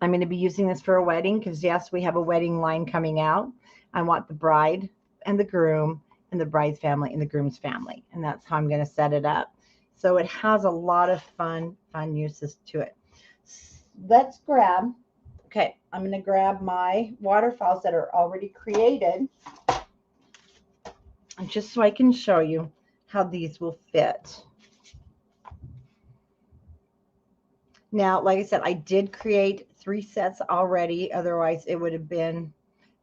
I'm going to be using this for a wedding because, yes, we have a wedding line coming out. I want the bride and the groom and the bride's family and the groom's family. And that's how I'm going to set it up. So it has a lot of fun uses to it. Let's grab, okay, I'm going to grab my waterfalls that are already created. And just so I can show you how these will fit. Now, like I said, I did create 3 sets already. Otherwise, it would have been,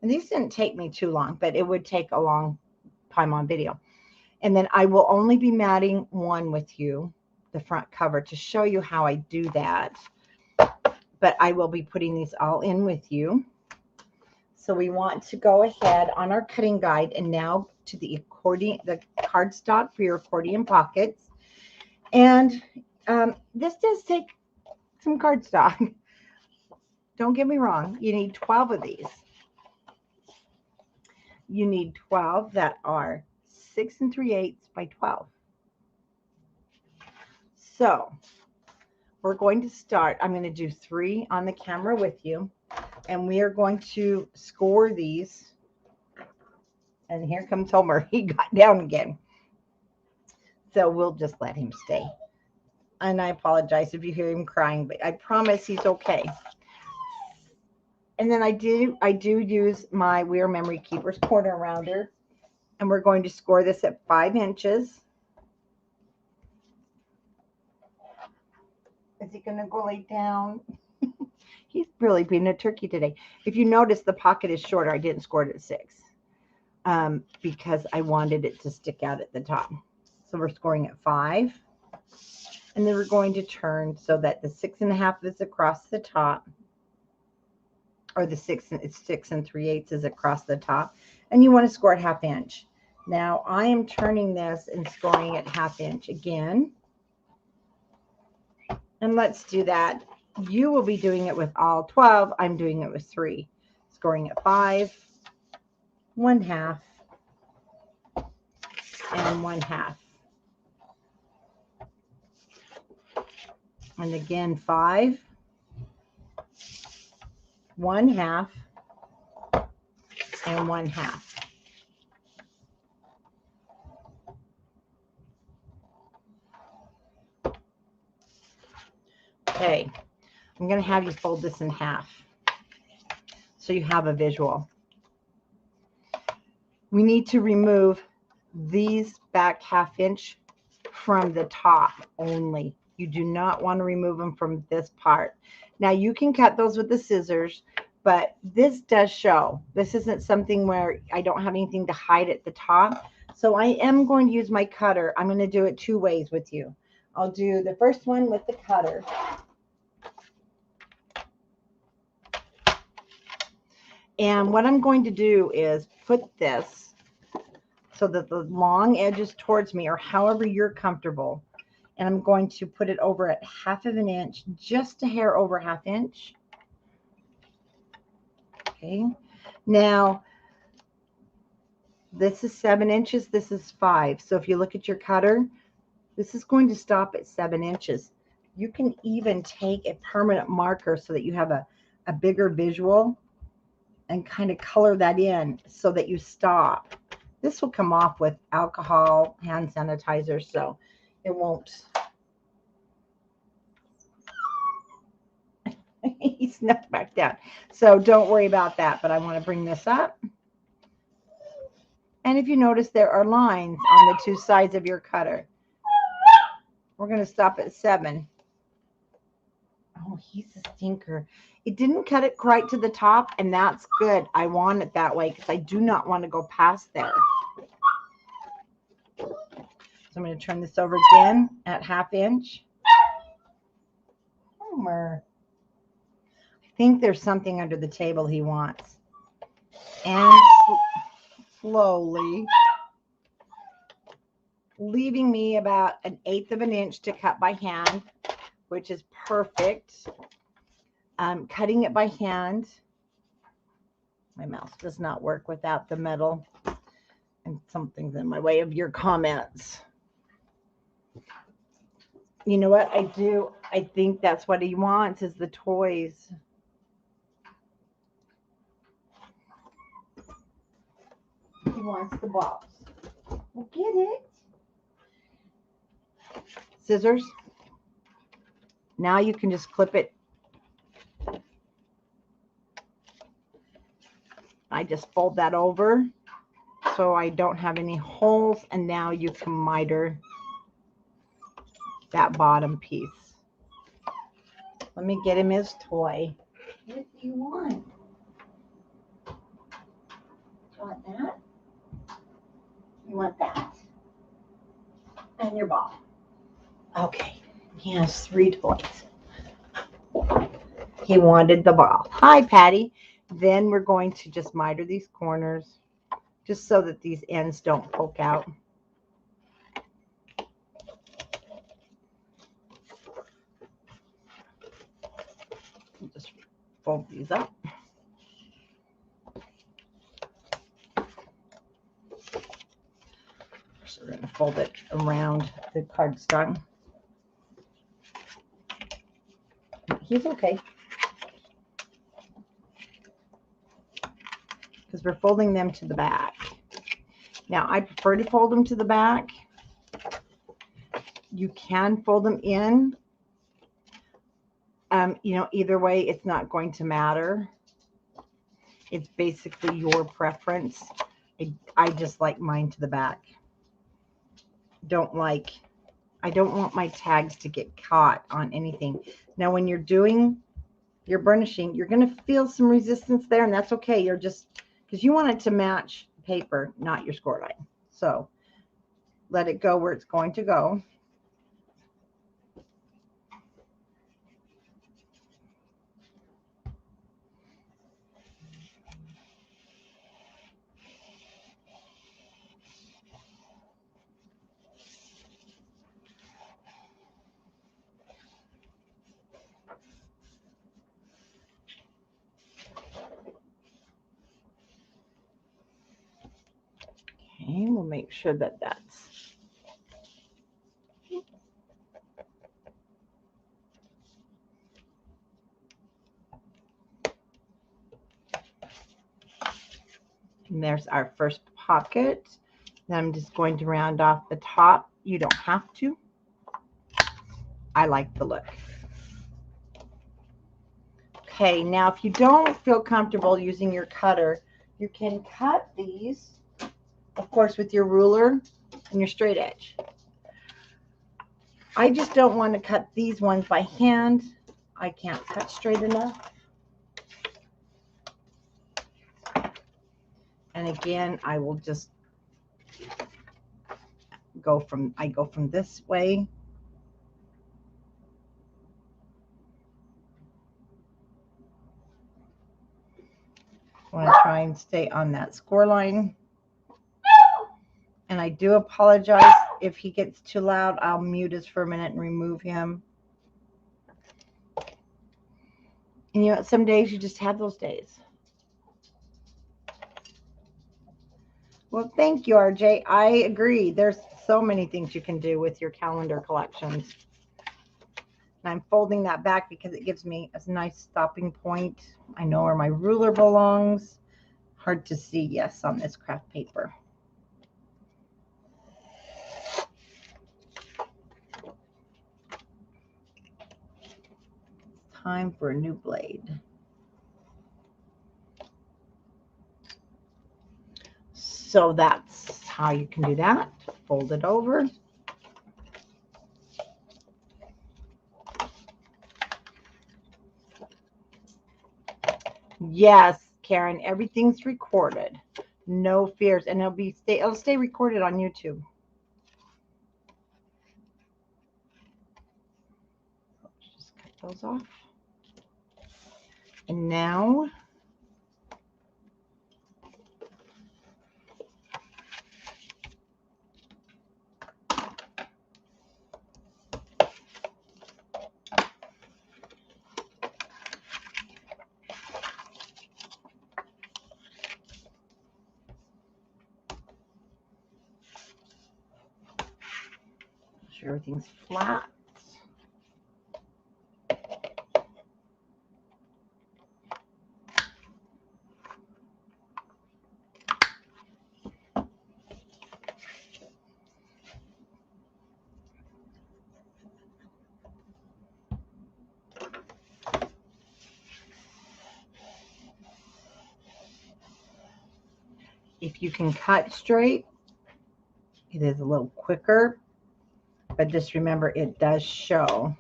and these didn't take me too long, but it would take a long time on video. And then I will only be matting one with you, the front cover, to show you how I do that. But I will be putting these all in with you. So we want to go ahead on our cutting guide and now to the cardstock for your accordion pockets. And this does take some cardstock. Don't get me wrong. You need 12 of these. You need 12 that are 6 3/8 by 12. So we're going to start. I'm going to do 3 on the camera with you, and we are going to score these. And here comes Homer. He got down again. So we'll just let him stay. And I apologize if you hear him crying, but I promise he's okay. And then I do use my Weir Memory Keepers corner rounder, and we're going to score this at 5 inches. Is he going to go lay down? He's really being a turkey today. If you notice, the pocket is shorter. I didn't score it at 6 because I wanted it to stick out at the top. So we're scoring at 5. And then we're going to turn so that the 6 1/2 is across the top. or the 6 3/8 is across the top, and you want to score it 1/2 inch. Now I am turning this and scoring it 1/2 inch again. And let's do that. You will be doing it with all 12. I'm doing it with 3. Scoring at 5, 1/2, and 1/2. And again, 5, 1/2, and 1/2. Okay, I'm going to have you fold this in half so you have a visual. We need to remove these back 1/2 inch from the top only. You do not want to remove them from this part. Now you can cut those with the scissors, but this does show. This isn't something where I don't have anything to hide at the top. So I am going to use my cutter. I'm going to do it 2 ways with you. I'll do the first one with the cutter. And what I'm going to do is put this so that the long edge is towards me, or however you're comfortable. And I'm going to put it over at 1/2 inch, just a hair over 1/2 inch. Okay. Now, this is 7 inches. This is 5. So if you look at your cutter, this is going to stop at 7 inches. You can even take a permanent marker so that you have a bigger visual and kind of color that in so that you stop. This will come off with alcohol, hand sanitizer, so it won't. He snuck back down. So don't worry about that, but I want to bring this up. And if you notice, there are lines on the 2 sides of your cutter. We're going to stop at 7. Oh, he's a stinker. It didn't cut it quite to the top, and that's good. I want it that way because I do not want to go past there. So I'm going to turn this over again at 1/2 inch. Homer. I think there's something under the table he wants. And slowly, leaving me about 1/8 inch to cut by hand, which is perfect. Cutting it by hand. My mouse does not work without the metal, and something's in my way of your comments. You know what I do? I think that's what he wants, is the toys. He wants the balls. Well, get it. Scissors. Now you can just clip it. I just fold that over so I don't have any holes, and now you can miter that bottom piece. Let me get him his toy. What do you want? You want that? You want that? And your ball. Okay, he has 3 toys. He wanted the ball. Hi, Patty. Then we're going to just miter these corners just so that these ends don't poke out. Just fold these up. So we're going to fold it around the cardstock. He's okay, because we're folding them to the back. Now, I prefer to fold them to the back. You can fold them in. You know, either way, it's not going to matter. It's basically your preference. I just like mine to the back. I don't want my tags to get caught on anything. Now, when you're doing your burnishing, you're going to feel some resistance there, and that's okay. You're just, because you want it to match paper, not your score line. So let it go where it's going to go. Okay, we'll make sure that that's. And there's our first pocket. Then I'm just going to round off the top. You don't have to. I like the look. Okay, now if you don't feel comfortable using your cutter, you can cut these, of course, with your ruler and your straight edge. I just don't want to cut these ones by hand. I can't cut straight enough. And again, I will just go from this way. I want to try and stay on that score line. And I do apologize if he gets too loud. I'll mute us for a minute and remove him. And you know, some days you just have those days. Well, thank you, RJ. I agree. There's so many things you can do with your calendar collections. And I'm folding that back because it gives me a nice stopping point. I know where my ruler belongs. Hard to see, yes, on this craft paper. Time for a new blade. So that's how you can do that. Fold it over. Yes, Karen, everything's recorded. No fears, and it'll stay recorded on YouTube. Let's just cut those off. And now sure everything's flat. If you can cut straight, it is a little quicker, but just remember it does show.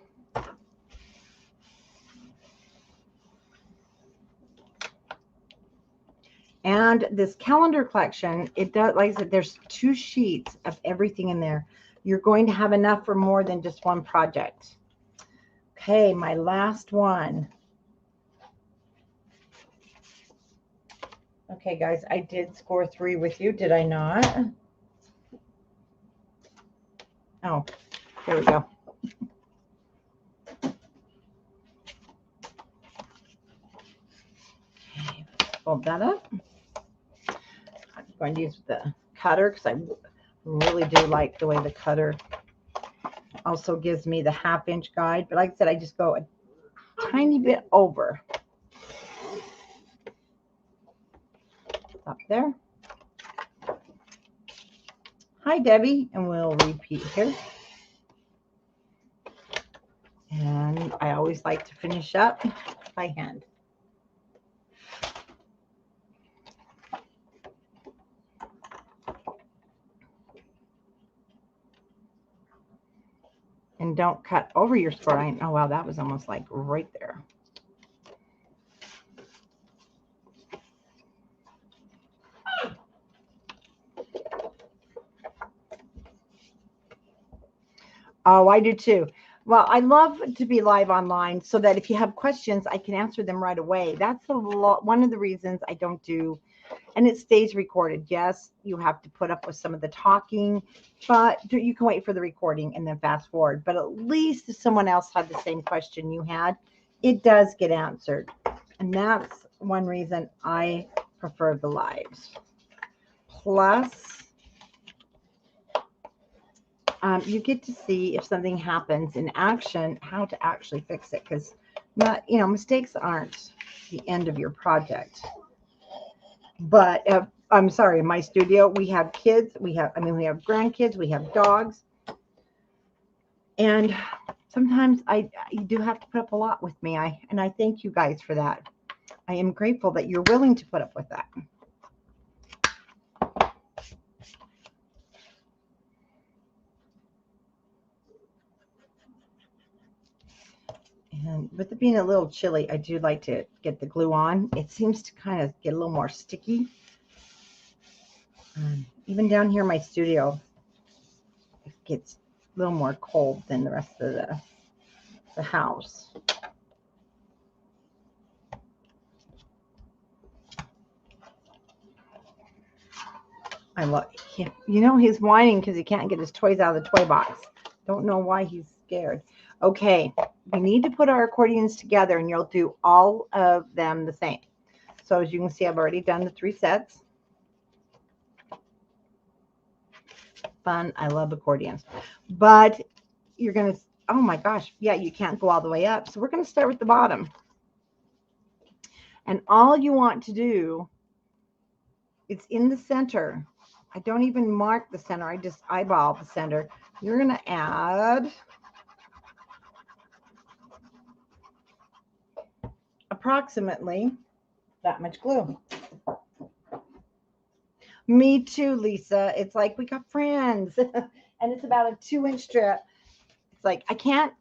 And this calendar collection, it does, like I said, there's 2 sheets of everything in there. You're going to have enough for more than just one project. Okay, my last one. Okay, guys, I did score 3 with you, did I not? Oh, there we go. Okay, fold that up. I'm going to use the cutter because I really do like the way the cutter also gives me the 1/2 inch guide. But like I said, I just go a tiny bit over. Up there. Hi, Debbie, and we'll repeat here. And I always like to finish up by hand. And don't cut over your score line. Oh, wow, that was almost like right there. Oh, I do too. Well, I love to be live online so that if you have questions, I can answer them right away. That's one of the reasons I don't do, and it stays recorded. Yes, you have to put up with some of the talking, but you can wait for the recording and then fast forward. But at least if someone else had the same question you had, it does get answered. And that's one reason I prefer the lives. Plus, you get to see if something happens in action, how to actually fix it. Because, mistakes aren't the end of your project. But I'm sorry, in my studio, we have kids. We have grandkids. We have dogs. And sometimes you do have to put up a lot with me. And I thank you guys for that. I am grateful that you're willing to put up with that. And with it being a little chilly, I do like to get the glue on. It seems to kind of get a little more sticky. Even down here in my studio, it gets a little more cold than the rest of the house. I love him. He's whining because he can't get his toys out of the toy box. Don't know why he's scared. Okay, we need to put our accordions together, and you'll do all of them the same. So as you can see, I've already done the 3 sets. Fun. I love accordions. But you're going to, oh my gosh, yeah, you can't go all the way up. So we're going to start with the bottom. And all you want to do, it's in the center. I don't even mark the center. I just eyeball the center. You're going to add approximately that much glue. Me too, Lisa. It's like we got friends. And it's about a 2-inch strip. It's like I can't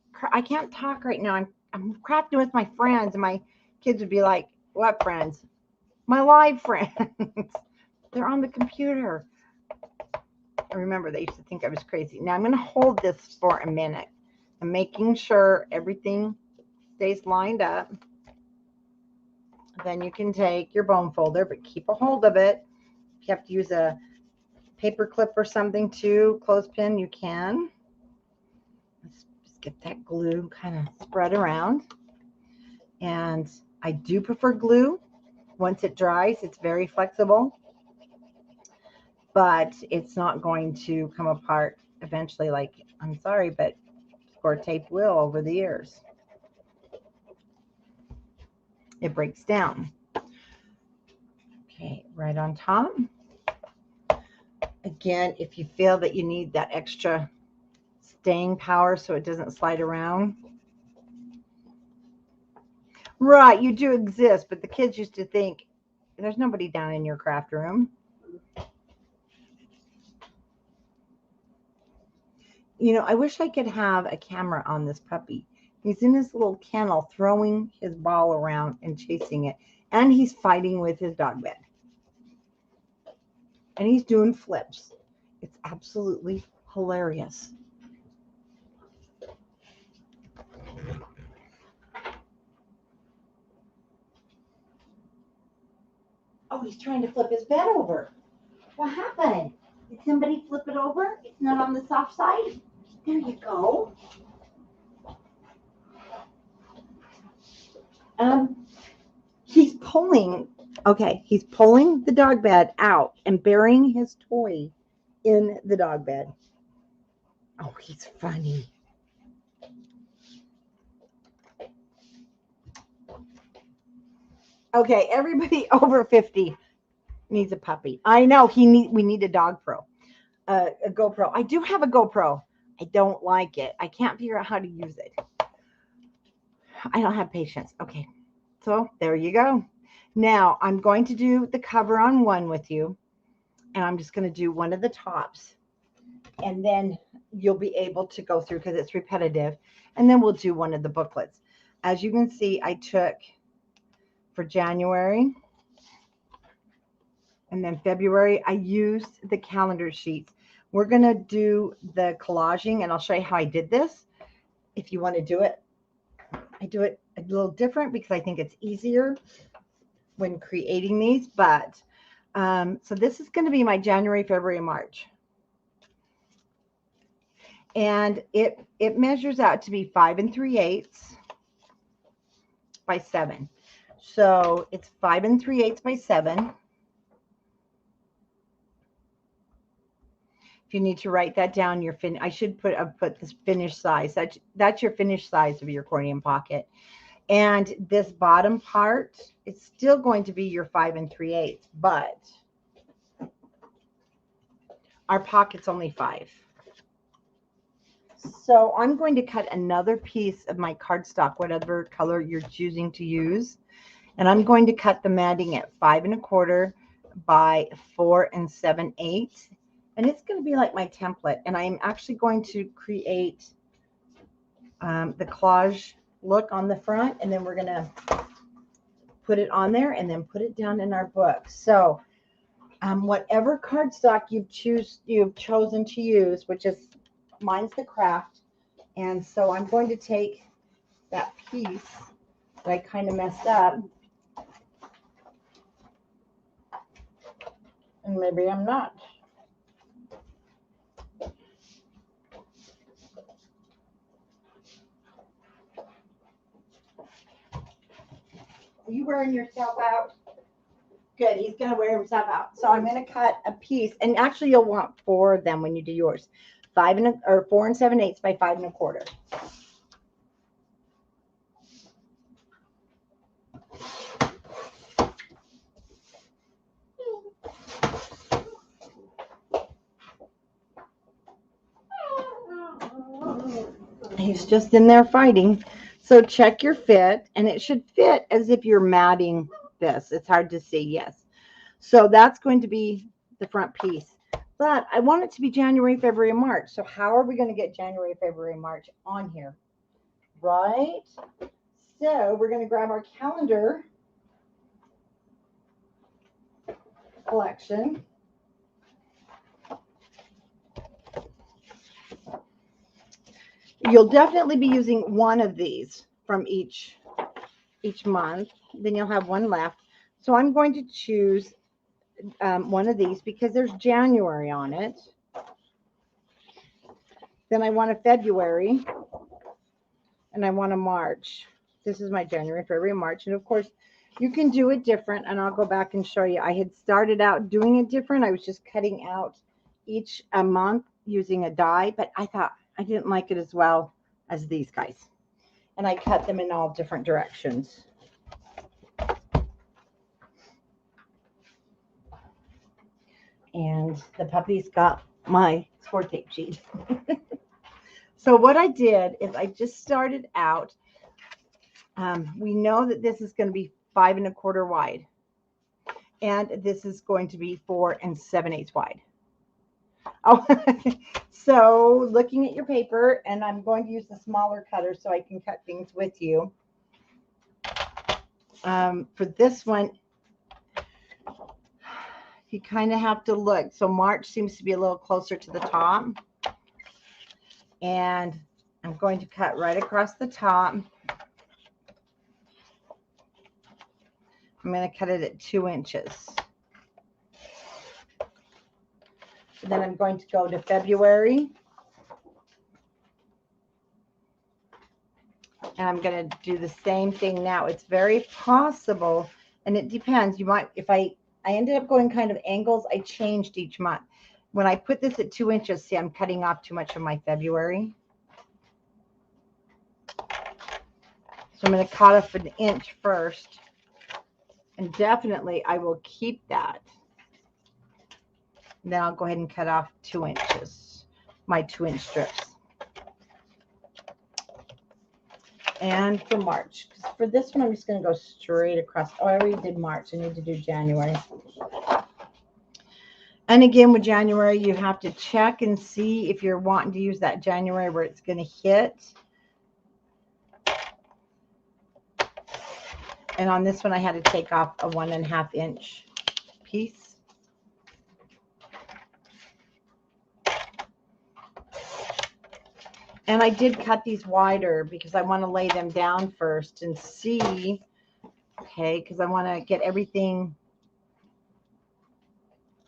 talk right now. I'm crafting with my friends, and my kids would be like, "What friends?" My live friends. They're on the computer. I remember they used to think I was crazy. Now I'm going to hold this for a minute. I'm making sure everything stays lined up. Then you can take your bone folder, but keep a hold of it. If you have to use a paper clip or something too, clothespin, you can. Let's just get that glue kind of spread around. And I do prefer glue. Once it dries, it's very flexible, but it's not going to come apart eventually. Like, I'm sorry, but score tape will over the years. It breaks down. Okay, right on top. Again, if you feel that you need that extra staying power so it doesn't slide around. Right, you do exist, but the kids used to think there's nobody down in your craft room. I wish I could have a camera on this puppy. He's in his little kennel throwing his ball around and chasing it. And he's fighting with his dog bed. And he's doing flips. It's absolutely hilarious. Oh, he's trying to flip his bed over. What happened? Did somebody flip it over? It's not on the soft side? There you go. He's pulling the dog bed out and burying his toy in the dog bed. Oh, he's funny. Okay, everybody over 50 needs a puppy. I know we need a dog pro, a GoPro. I do have a GoPro. I don't like it. I can't figure out how to use it. I don't have patience. Okay, so there you go. Now I'm going to do the cover on one with you, and I'm just going to do one of the tops, and then you'll be able to go through because it's repetitive, and then we'll do one of the booklets. As you can see, I took for January, and then February, I used the calendar sheets. We're going to do the collaging, and I'll show you how I did this. If you want to do it, I do it a little different because I think it's easier when creating these. But so this is going to be my January, February, March. And it measures out to be 5 3/8 by 7. So it's 5 3/8 by 7. If you need to write that down, I should put this finished size. That's your finished size of your accordion pocket. And this bottom part, it's still going to be your 5 3/8, but our pocket's only 5. So I'm going to cut another piece of my cardstock, whatever color you're choosing to use. And I'm going to cut the matting at 5 1/4 by 4 7/8. And it's going to be like my template. And I'm actually going to create the collage look on the front. And then we're going to put it on there and then put it down in our book. So whatever cardstock you've chosen to use, which is mine's the craft. And so I'm going to take that piece that I kind of messed up. And maybe I'm not. Are you wearing yourself out? Good. He's going to wear himself out. So I'm going to cut a piece. And actually, you'll want 4 of them when you do yours. 4 7/8 by 5 1/4. He's just in there fighting. So check your fit, and it should fit as if you're matting this. It's hard to see, yes. So that's going to be the front piece. But I want it to be January, February, and March. So how are we going to get January, February, March on here? Right? So we're going to grab our calendar collection. You'll definitely be using one of these from each month. Then you'll have one left. So I'm going to choose one of these because there's January on it. Then I want a February. And I want a March. This is my January, February, March. And of course, you can do it different. And I'll go back and show you. I had started out doing it different. I was just cutting out each a month using a die. But I thought I didn't like it as well as these guys. And I cut them in all different directions. And the puppy's got my score tape sheet. So what I did is I just started out. We know that this is going to be 5 1/4 wide. And this is going to be 4 7/8 wide. Oh, so looking at your paper, and I'm going to use the smaller cutter so I can cut things with you. For this one, you kind of have to look. So March seems to be a little closer to the top. And I'm going to cut right across the top. I'm going to cut it at 2 inches. And then I'm going to go to February. And I'm going to do the same thing now. It's very possible, and it depends. You might, if I ended up going kind of angles, I changed each month. When I put this at 2 inches, see, I'm cutting off too much of my February. So I'm going to cut off 1 inch first. And definitely I will keep that. And then I'll go ahead and cut off 2 inches, my 2 inch strips. And for March, because for this one, I'm just going to go straight across. Oh, I already did March. I need to do January. And again, with January, you have to check and see if you're wanting to use that January where it's going to hit. And on this one, I had to take off a 1 1/2 inch piece. And I did cut these wider because I want to lay them down first and see, okay, because I want to get everything.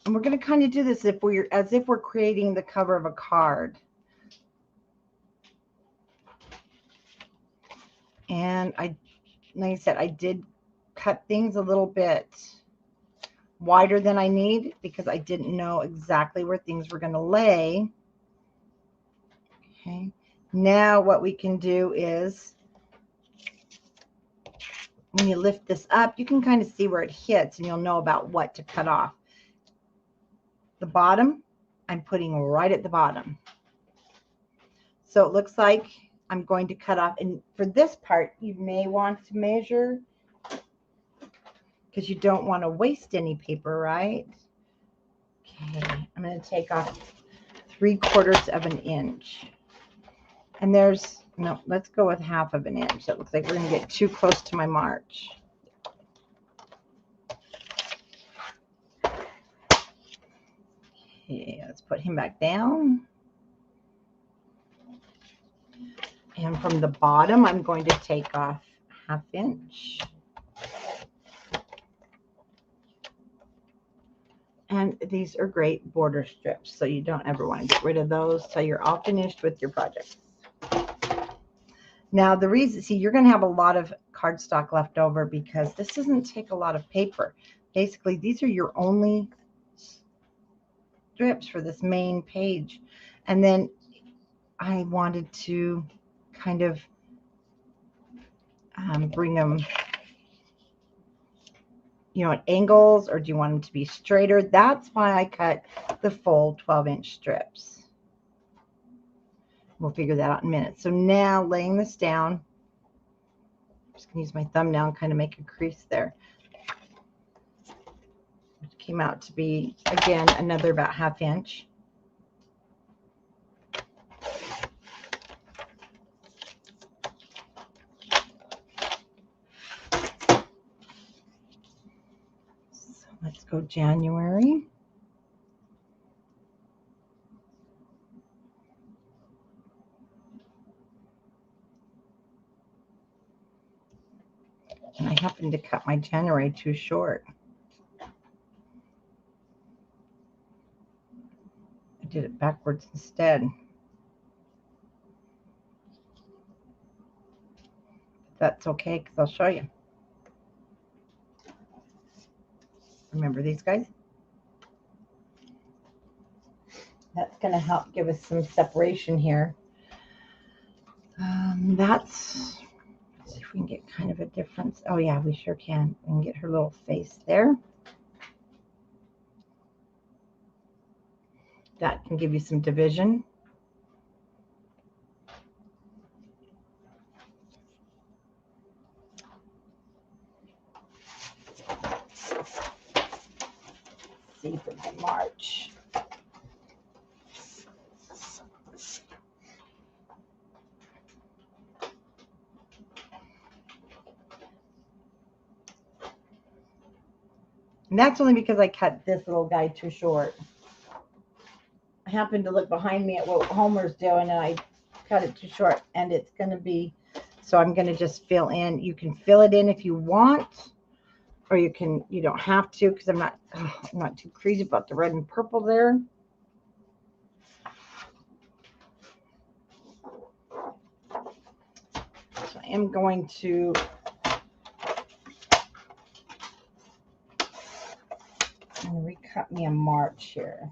And we're going to kind of do this as if we're creating the cover of a card. And like I said, I did cut things a little bit wider than I need because I didn't know exactly where things were going to lay. Okay. Now what we can do is, when you lift this up, you can kind of see where it hits and you'll know about what to cut off. The bottom, I'm putting right at the bottom. So it looks like I'm going to cut off. And for this part, you may want to measure because you don't want to waste any paper, right? Okay, I'm going to take off 3/4 of an inch. And there's, no, let's go with 1/2 of an inch. That looks like we're going to get too close to my march. Okay, let's put him back down. And from the bottom, I'm going to take off 1/2 inch. And these are great border strips, so you don't ever want to get rid of those till you're all finished with your projects. Now, the reason, see, you're going to have a lot of cardstock left over because this doesn't take a lot of paper. Basically, these are your only strips for this main page. And then I wanted to kind of bring them, you know, at angles, or do you want them to be straighter? That's why I cut the full 12-inch strips. We'll figure that out in a minute. So now, laying this down, I'm just going to use my thumbnail and kind of make a crease there. It came out to be, again, another about 1/2 inch. So let's go January. And I happened to cut my January too short. I did it backwards instead. That's okay, because I'll show you. Remember these guys? That's going to help give us some separation here. Let's see if we can get kind of a difference. Oh yeah, we sure can. We can get her little face there. That can give you some division. Let's see for my March. And that's only because I cut this little guy too short. I happened to look behind me at what Homer's doing, and I cut it too short, and it's going to be, so I'm going to just fill in. You can fill it in if you want, or you don't have to, because I'm not too crazy about the red and purple there. So I am going to recut me a March here.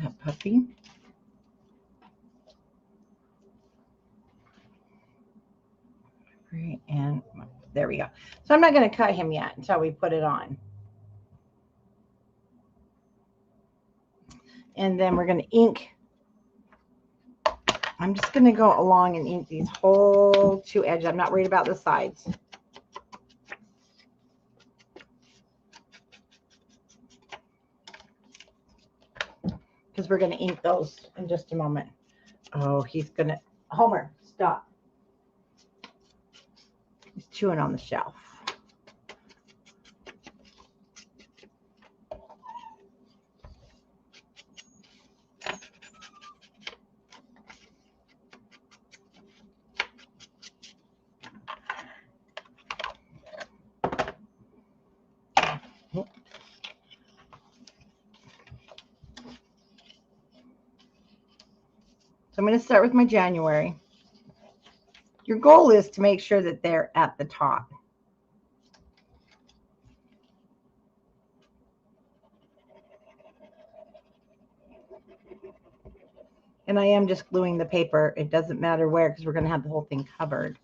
That puppy. And there we go. So I'm not going to cut him yet until we put it on. And then we're going to ink. I'm just going to go along and ink these whole 2 edges. I'm not worried about the sides. Because we're going to ink those in just a moment. Oh, he's going to... Homer, stop. He's chewing on the shelf. I'm going to start with my January. Your goal is to make sure that they're at the top. And I am just gluing the paper. It doesn't matter where because we're going to have the whole thing covered.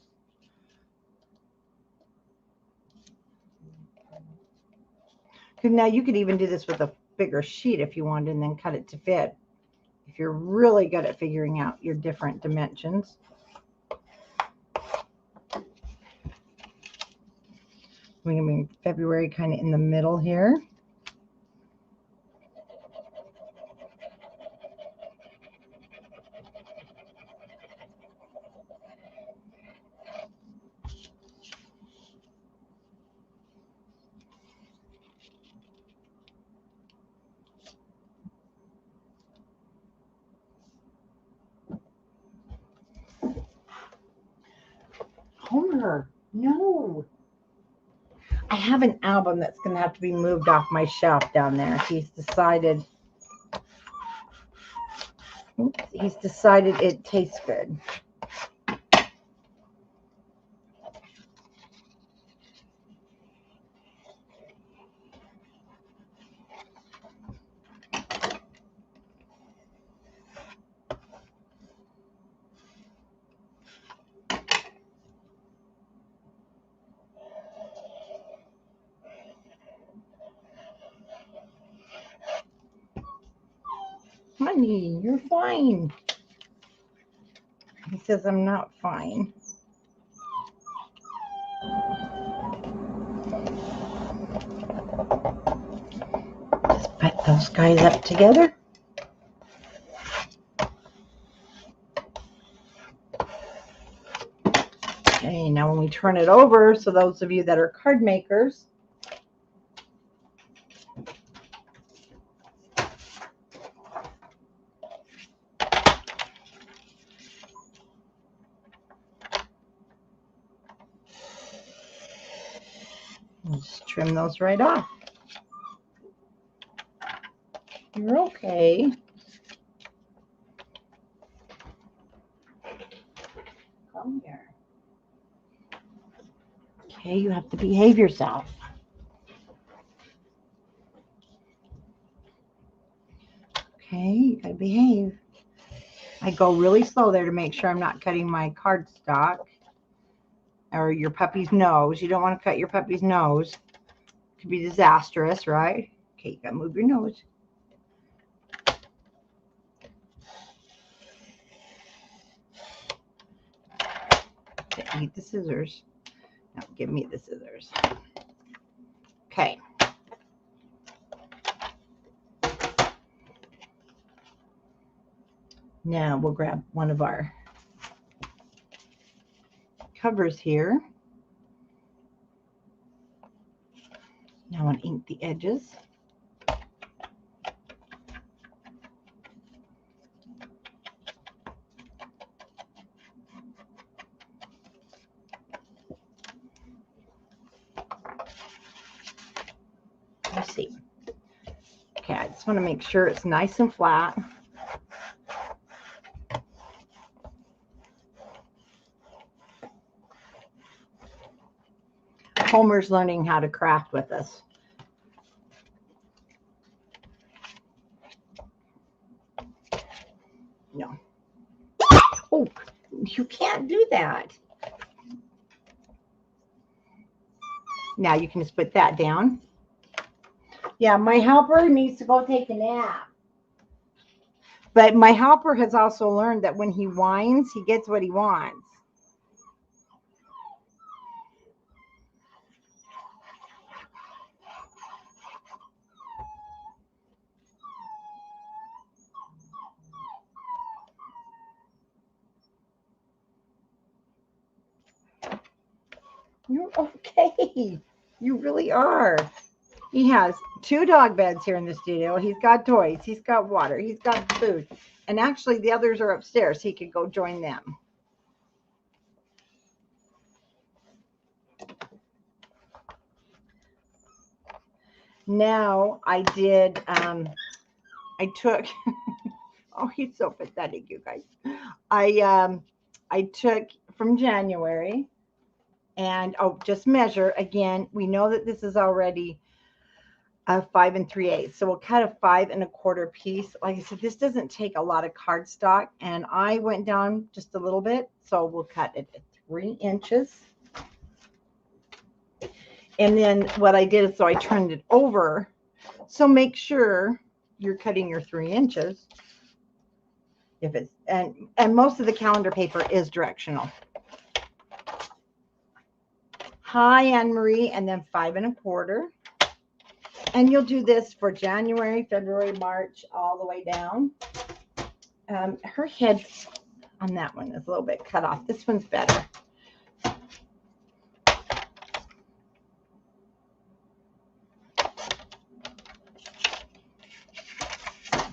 Now you could even do this with a bigger sheet if you wanted and then cut it to fit. If you're really good at figuring out your different dimensions. We're going to be February kind of in the middle here. Homer, no. I have an album that's going to have to be moved off my shelf down there. He's decided it tastes good. Honey, you're fine. He says I'm not fine. Just put those guys up together. Okay, now when we turn it over, so those of you that are card makers, we'll just trim those right off. You're okay. Come here. Okay, you have to behave yourself. Okay, you gotta behave. I go really slow there to make sure I'm not cutting my cardstock or your puppy's nose. You don't want to cut your puppy's nose. It could be disastrous, right? Okay, you gotta move your nose. Okay, eat the scissors. Now give me the scissors. Okay. Now we'll grab one of our covers here. Now I want to ink the edges. Let's see. Okay, I just want to make sure it's nice and flat. Homer's learning how to craft with us. No. Oh, you can't do that. Now you can just put that down. Yeah, my helper needs to go take a nap. But my helper has also learned that when he whines, he gets what he wants. You're okay. You really are. He has 2 dog beds here in the studio. He's got toys. He's got water. He's got food. And actually, the others are upstairs. He could go join them. Now, I did, I took, oh, he's so pathetic, you guys. I took from January and just measure again. We know that this is already a 5 3/8, so we'll cut a 5 1/4 piece. Like I said, this doesn't take a lot of cardstock, and I went down just a little bit, so we'll cut it at 3 inches. And then what I did is, so I turned it over. So make sure you're cutting your 3 inches. If it's and most of the calendar paper is directional. Hi, Anne Marie, and then 5 1/4. And you'll do this for January, February, March, all the way down. Her head on that one is a little bit cut off. This one's better.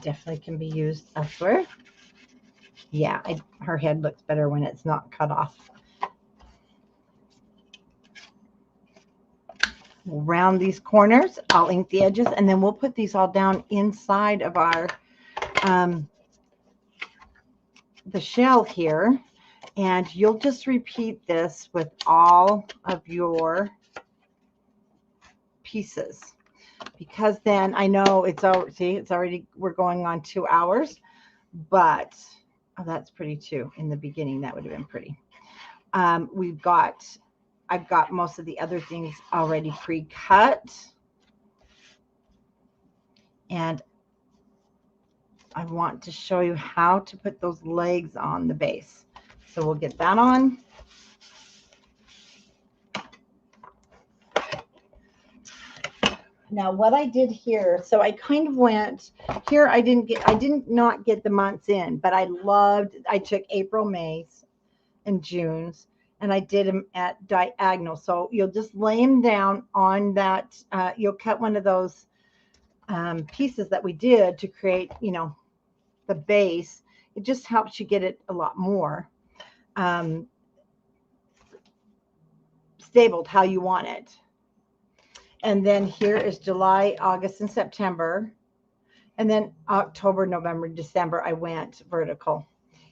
Definitely can be used elsewhere. Yeah, her head looks better when it's not cut off. We'll round these corners. I'll ink the edges, and then we'll put these all down inside of our the shell here. And you'll just repeat this with all of your pieces, because then I know it's already we're going on 2 hours, but that's pretty too. In the beginning, that would have been pretty. I've got most of the other things already pre-cut, and I want to show you how to put those legs on the base. So we'll get that on. Now what I did here, so I kind of went here. I did not get the months in, but I took April, May's, and June's, and I did them at diagonal. So you'll just lay them down on that. You'll cut one of those pieces that we did to create, the base. It just helps you get it a lot more stabled how you want it. And then here is July, August, and September. And then October, November, December, I went vertical.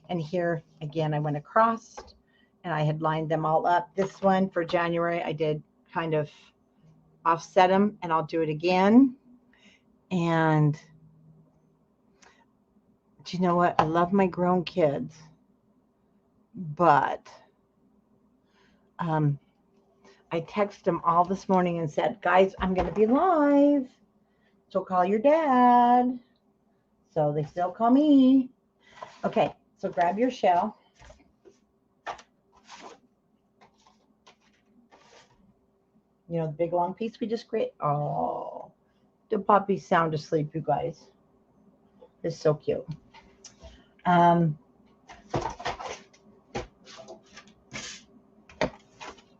And here, again, I went across, and I had lined them all up. This one for January, I did kind of offset them, and I'll do it again. And do you know what? I love my grown kids, but I texted them all this morning and said, guys, I'm going to be live, so call your dad. So they still call me. Okay, so grab your shell. The big long piece we just created. Oh, the puppy's sound asleep, you guys. It's so cute.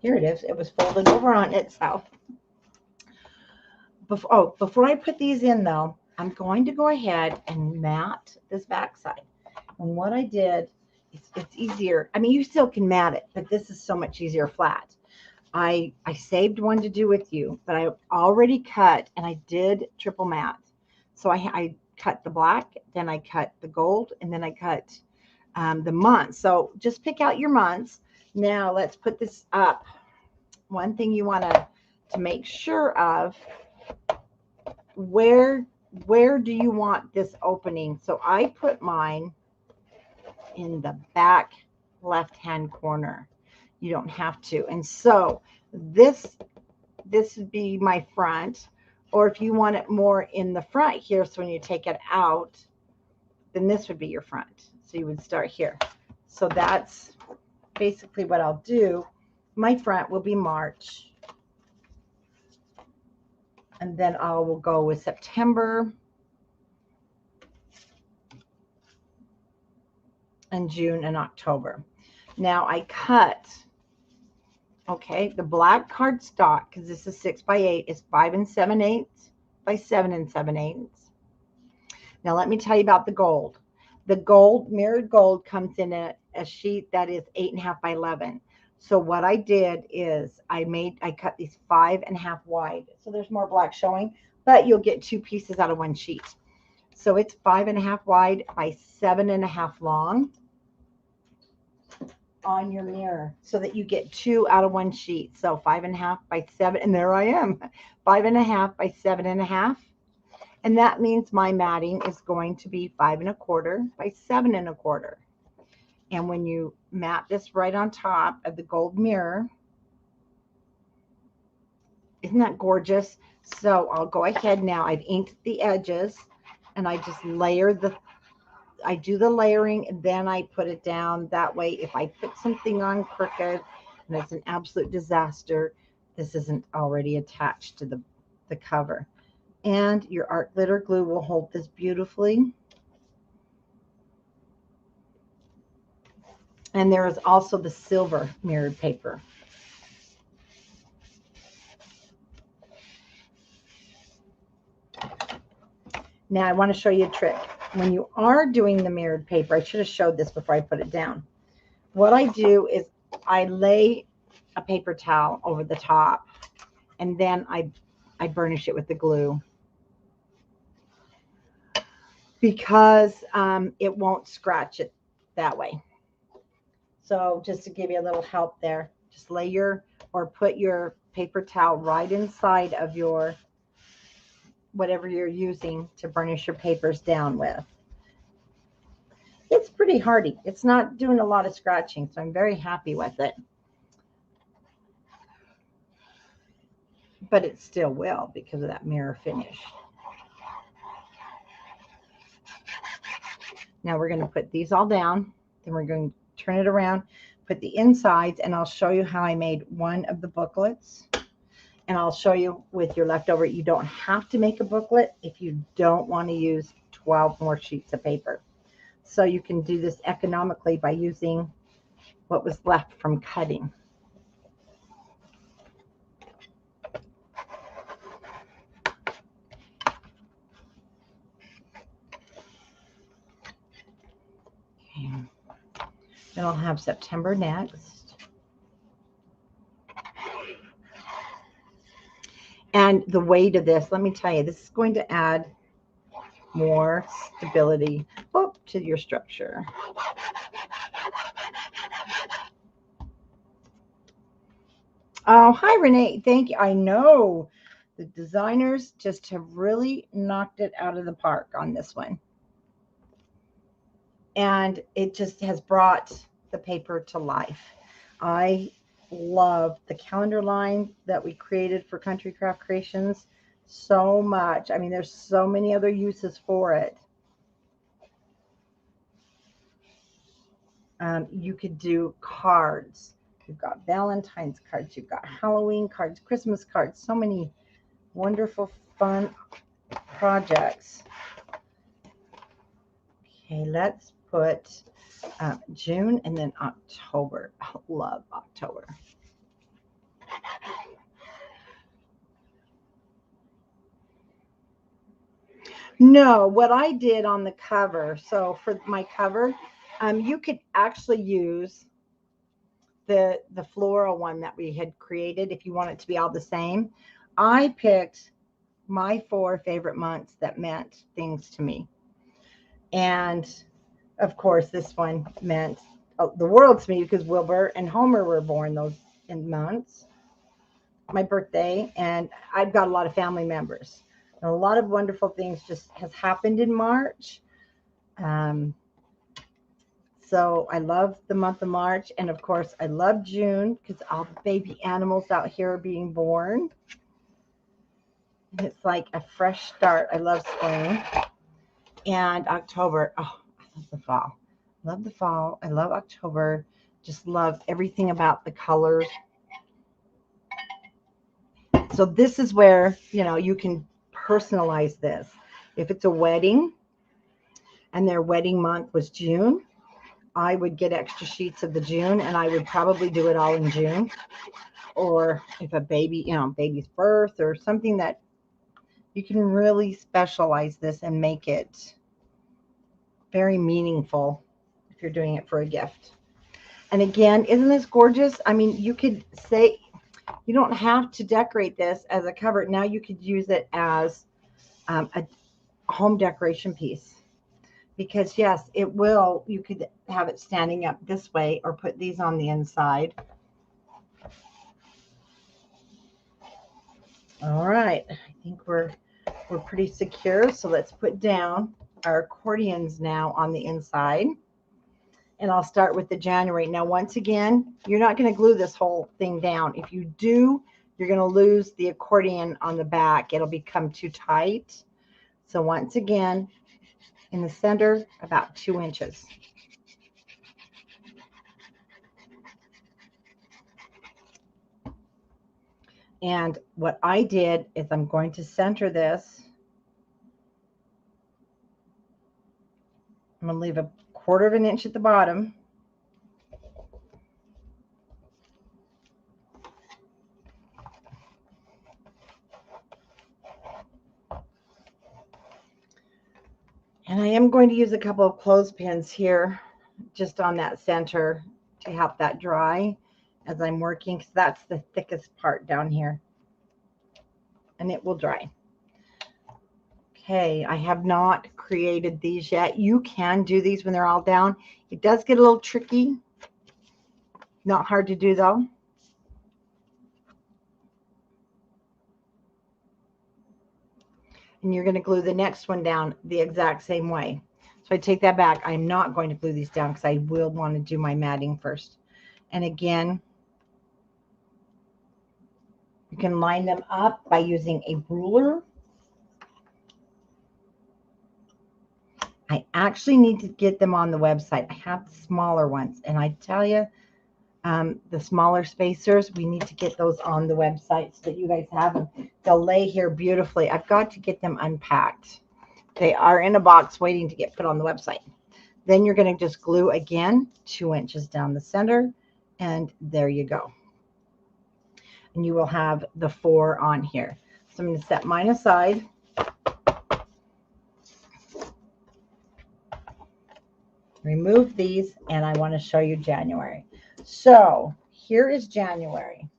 Here it is. It was folded over on itself. Before I put these in, though, I'm going to go ahead and mat this backside. And what I did, it's easier. I mean, you still can mat it, but this is so much easier flat. I saved one to do with you, but I already cut, and I did triple mat. So I cut the black, then I cut the gold, and then I cut the months. So just pick out your months. Now let's put this up. One thing you want to make sure of, where do you want this opening? So I put mine in the back left-hand corner. You don't have to. And so this would be my front, or if you want it more in the front here, so when you take it out, then this would be your front. So you would start here. So that's basically what I'll do. My front will be March, and then I will go with September and June and October. Now I cut, okay, the black cardstock, because this is 6 by 8, is 5 7/8 by 7 7/8. Now let me tell you about the gold. The gold, mirrored gold, comes in a sheet that is 8.5 by 11. So what I did is I cut these 5.5 wide. So there's more black showing, but you'll get 2 pieces out of one sheet. So it's 5.5 wide by 7.5 long. on your mirror so that you get 2 out of 1 sheet. So 5.5 by 7, and there I am, 5.5 by 7.5. And that means my matting is going to be 5.25 by 7.25. And when you mat this right on top of the gold mirror, isn't that gorgeous? So I'll go ahead now. I've inked the edges and I just layer I do the layering and then I put it down. That way, if I put something on crooked and it's an absolute disaster, this isn't already attached to the cover. And your art glitter glue will hold this beautifully. And there is also the silver mirrored paper. Now I want to show you a trick. When you are doing the mirrored paper, I should have showed this before I put it down. What I do is I lay a paper towel over the top and then I burnish it with the glue, because it won't scratch it that way. So just to give you a little help there, just lay or put your paper towel right inside of your whatever you're using to burnish your papers down with. It's pretty hardy. It's not doing a lot of scratching, so I'm very happy with it. But it still will because of that mirror finish. Now we're going to put these all down. Then we're going to turn it around, put the insides, and I'll show you how I made one of the booklets. And I'll show you with your leftover. You don't have to make a booklet if you don't want to use 12 more sheets of paper. So you can do this economically by using what was left from cutting. Okay. Then I'll have September next. And the weight of this, let me tell you, this is going to add more stability to your structure. Oh, hi, Renee. Thank you. I know the designers just have really knocked it out of the park on this one. And it just has brought the paper to life. I love the calendar line that we created for Country Craft Creations so much. I mean, there's so many other uses for it. You could do cards. You've got Valentine's cards. You've got Halloween cards, Christmas cards. So many wonderful, fun projects. Okay, let's put June and then October. I love October. No, what I did on the cover, so for my cover, you could actually use the floral one that we had created if you want it to be all the same. I picked my 4 favorite months that meant things to me. And of course, this one meant the world to me because Wilbur and Homer were born those in months. My birthday, and I've got a lot of family members. And a lot of wonderful things just has happened in March. So I love the month of March. And of course, I love June because all the baby animals out here are being born. And it's like a fresh start. I love spring. And October. Oh, I love the fall. Love the fall. I love October. Just love everything about the colors. So this is where, you can personalize this. If it's a wedding and their wedding month was June, I would get extra sheets of the June and I would probably do it all in June. Or if a baby, baby's birth or something, that you can really specialize this and make it very meaningful if you're doing it for a gift. And again, isn't this gorgeous? I mean, you could say, you don't have to decorate this as a cover. Now you could use it as a home decoration piece. because yes, it will. You could have it standing up this way or put these on the inside. All right, I think we're pretty secure. So let's put down our accordions now on the inside. And I'll start with the January. Now, once again, you're not going to glue this whole thing down. If you do, you're going to lose the accordion on the back. It'll become too tight. So once again, in the center, about 2 inches. And what I did is I'm going to center this. I'm going to leave a 1/4 of an inch at the bottom. And I am going to use a couple of clothespins here just on that center to help that dry as I'm working, because that's the thickest part down here. And it will dry. Okay, I have not created these yet. You can do these when they're all down. It does get a little tricky. Not hard to do though. And you're going to glue the next one down the exact same way. So I take that back. I'm not going to glue these down because I will want to do my matting first. And again, you can line them up by using a ruler. I actually need to get them on the website. I have smaller ones, and I tell you, the smaller spacers, we need to get those on the website so that you guys have them. They'll lay here beautifully. I've got to get them unpacked. They are in a box waiting to get put on the website. Then you're going to just glue again 2 inches down the center, and there you go. And you will have the 4 on here. So I'm going to set mine aside. Remove these, and I want to show you January. So here is January.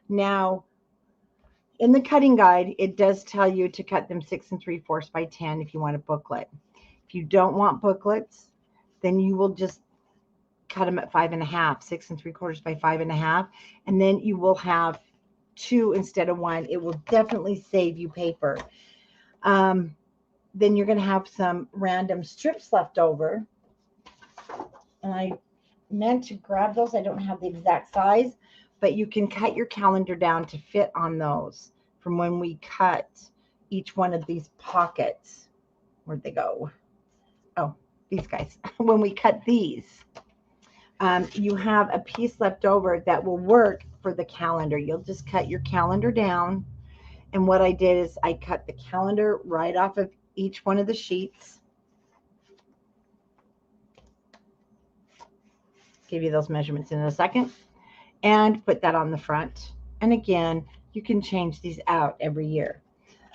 Now, in the cutting guide, it does tell you to cut them 6 3/4 by 10 if you want a booklet. If you don't want booklets, then you will just cut them at 5 1/2, 6 3/4 by 5 1/2, and then you will have 2 instead of 1. It will definitely save you paper. Then you're going to have some random strips left over. And I meant to grab those. I don't have the exact size, but you can cut your calendar down to fit on those from when we cut each one of these pockets. Where'd they go? Oh, these guys. When we cut these, you have a piece left over that will work for the calendar. You'll just cut your calendar down. And what I did is I cut the calendar right off of each one of the sheets. Give you those measurements in a second, and put that on the front. And again, you can change these out every year,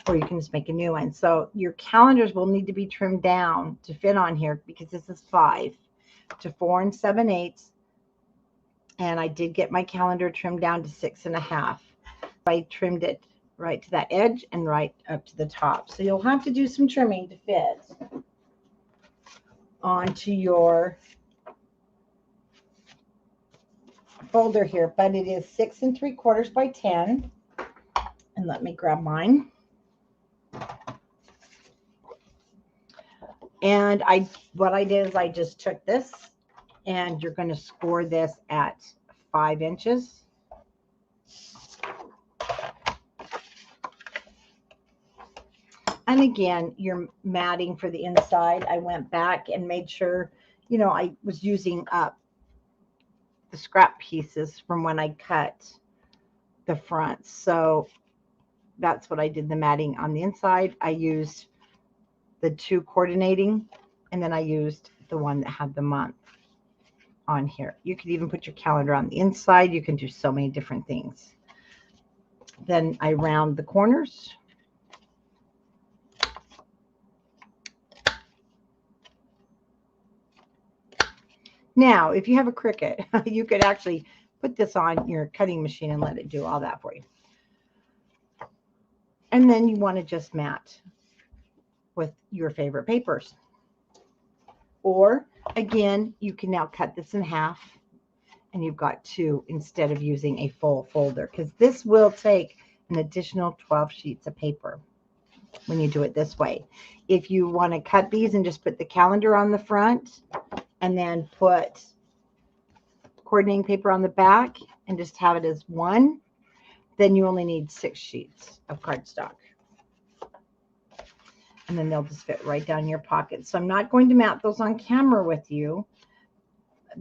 or you can just make a new one. So your calendars will need to be trimmed down to fit on here, because this is 5 to 4 7/8. And I did get my calendar trimmed down to 6 1/2. I trimmed it right to that edge and right up to the top. So you'll have to do some trimming to fit onto your folder here, but it is 6 3/4 by 10. And let me grab mine. And what I did is I just took this, and you're going to score this at 5 inches. And again, your matting for the inside, I went back and made sure, you know, I was using up the scrap pieces from when I cut the front. So that's what I did, the matting on the inside. I used the 2 coordinating, and then I used the one that had the month on here. You could even put your calendar on the inside. You can do so many different things. Then I round the corners. Now, if you have a Cricut, you could actually put this on your cutting machine and let it do all that for you. And then you want to just mat with your favorite papers. Or again, you can now cut this in half and you've got two instead of using a full folder, because this will take an additional 12 sheets of paper when you do it this way. If you want to cut these and just put the calendar on the front and then put coordinating paper on the back and just have it as one, then you only need 6 sheets of cardstock. And then they'll just fit right down your pocket. So I'm not going to mount those on camera with you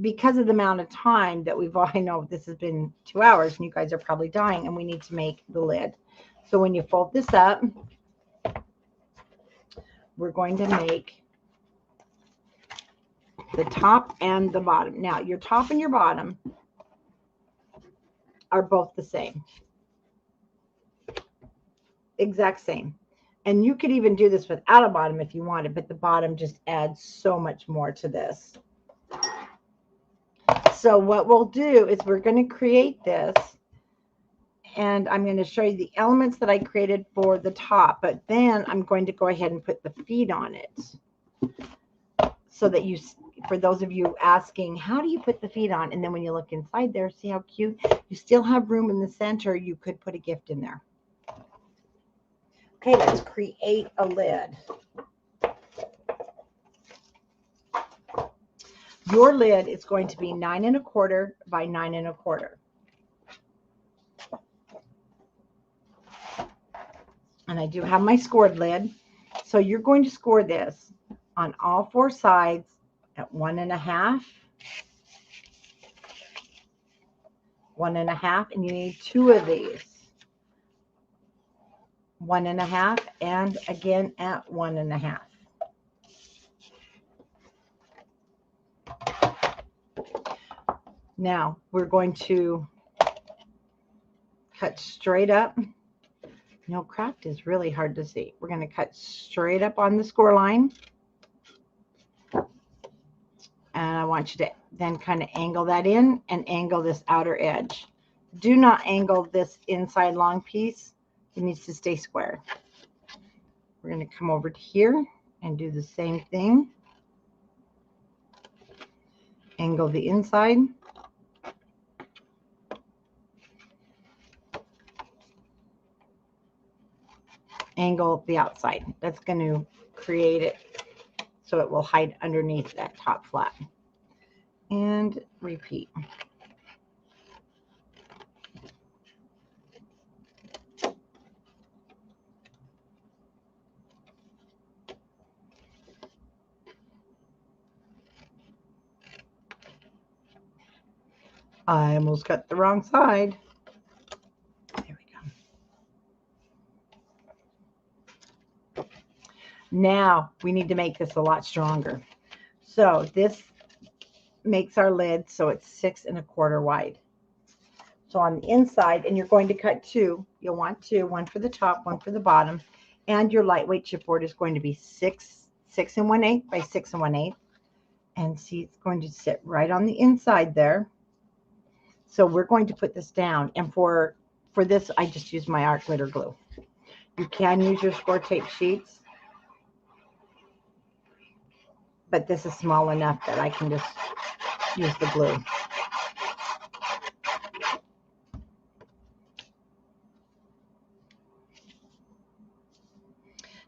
because of the amount of time that I know this has been 2 hours and you guys are probably dying, and we need to make the lid. So when you fold this up, we're going to make the top and the bottom. Now, your top and your bottom are both the same. Exact same. And you could even do this without a bottom if you wanted, but the bottom just adds so much more to this. So what we'll do is we're going to create this, and I'm going to show you the elements that I created for the top, but then I'm going to go ahead and put the feet on it so that you, for those of you asking, how do you put the feet on? And then when you look inside there, see how cute? You still have room in the center. You could put a gift in there. Okay, let's create a lid. Your lid is going to be 9 1/4 by 9 1/4. And I do have my scored lid. So you're going to score this on all 4 sides at 1 1/2, 1 1/2, and you need 2 of these. 1 1/2, and again at 1 1/2. Now we're going to cut straight up. No, craft is really hard to see. We're going to cut straight up on the score line. And I want you to then kind of angle that in and angle this outer edge. Do not angle this inside long piece. It needs to stay square. We're going to come over to here and do the same thing. Angle the inside. Angle the outside. That's going to create it so it will hide underneath that top flap. And repeat. I almost cut the wrong side. There we go. Now we need to make this a lot stronger. So this makes our lid so it's 6 1/4 wide. So on the inside, and you're going to cut 2. You'll want 2, one for the top, one for the bottom. And your lightweight chipboard is going to be 6 1/8 by 6 1/8. And see, it's going to sit right on the inside there. So we're going to put this down, and for this, I just use my art glitter glue. You can use your score tape sheets, but this is small enough that I can just use the glue.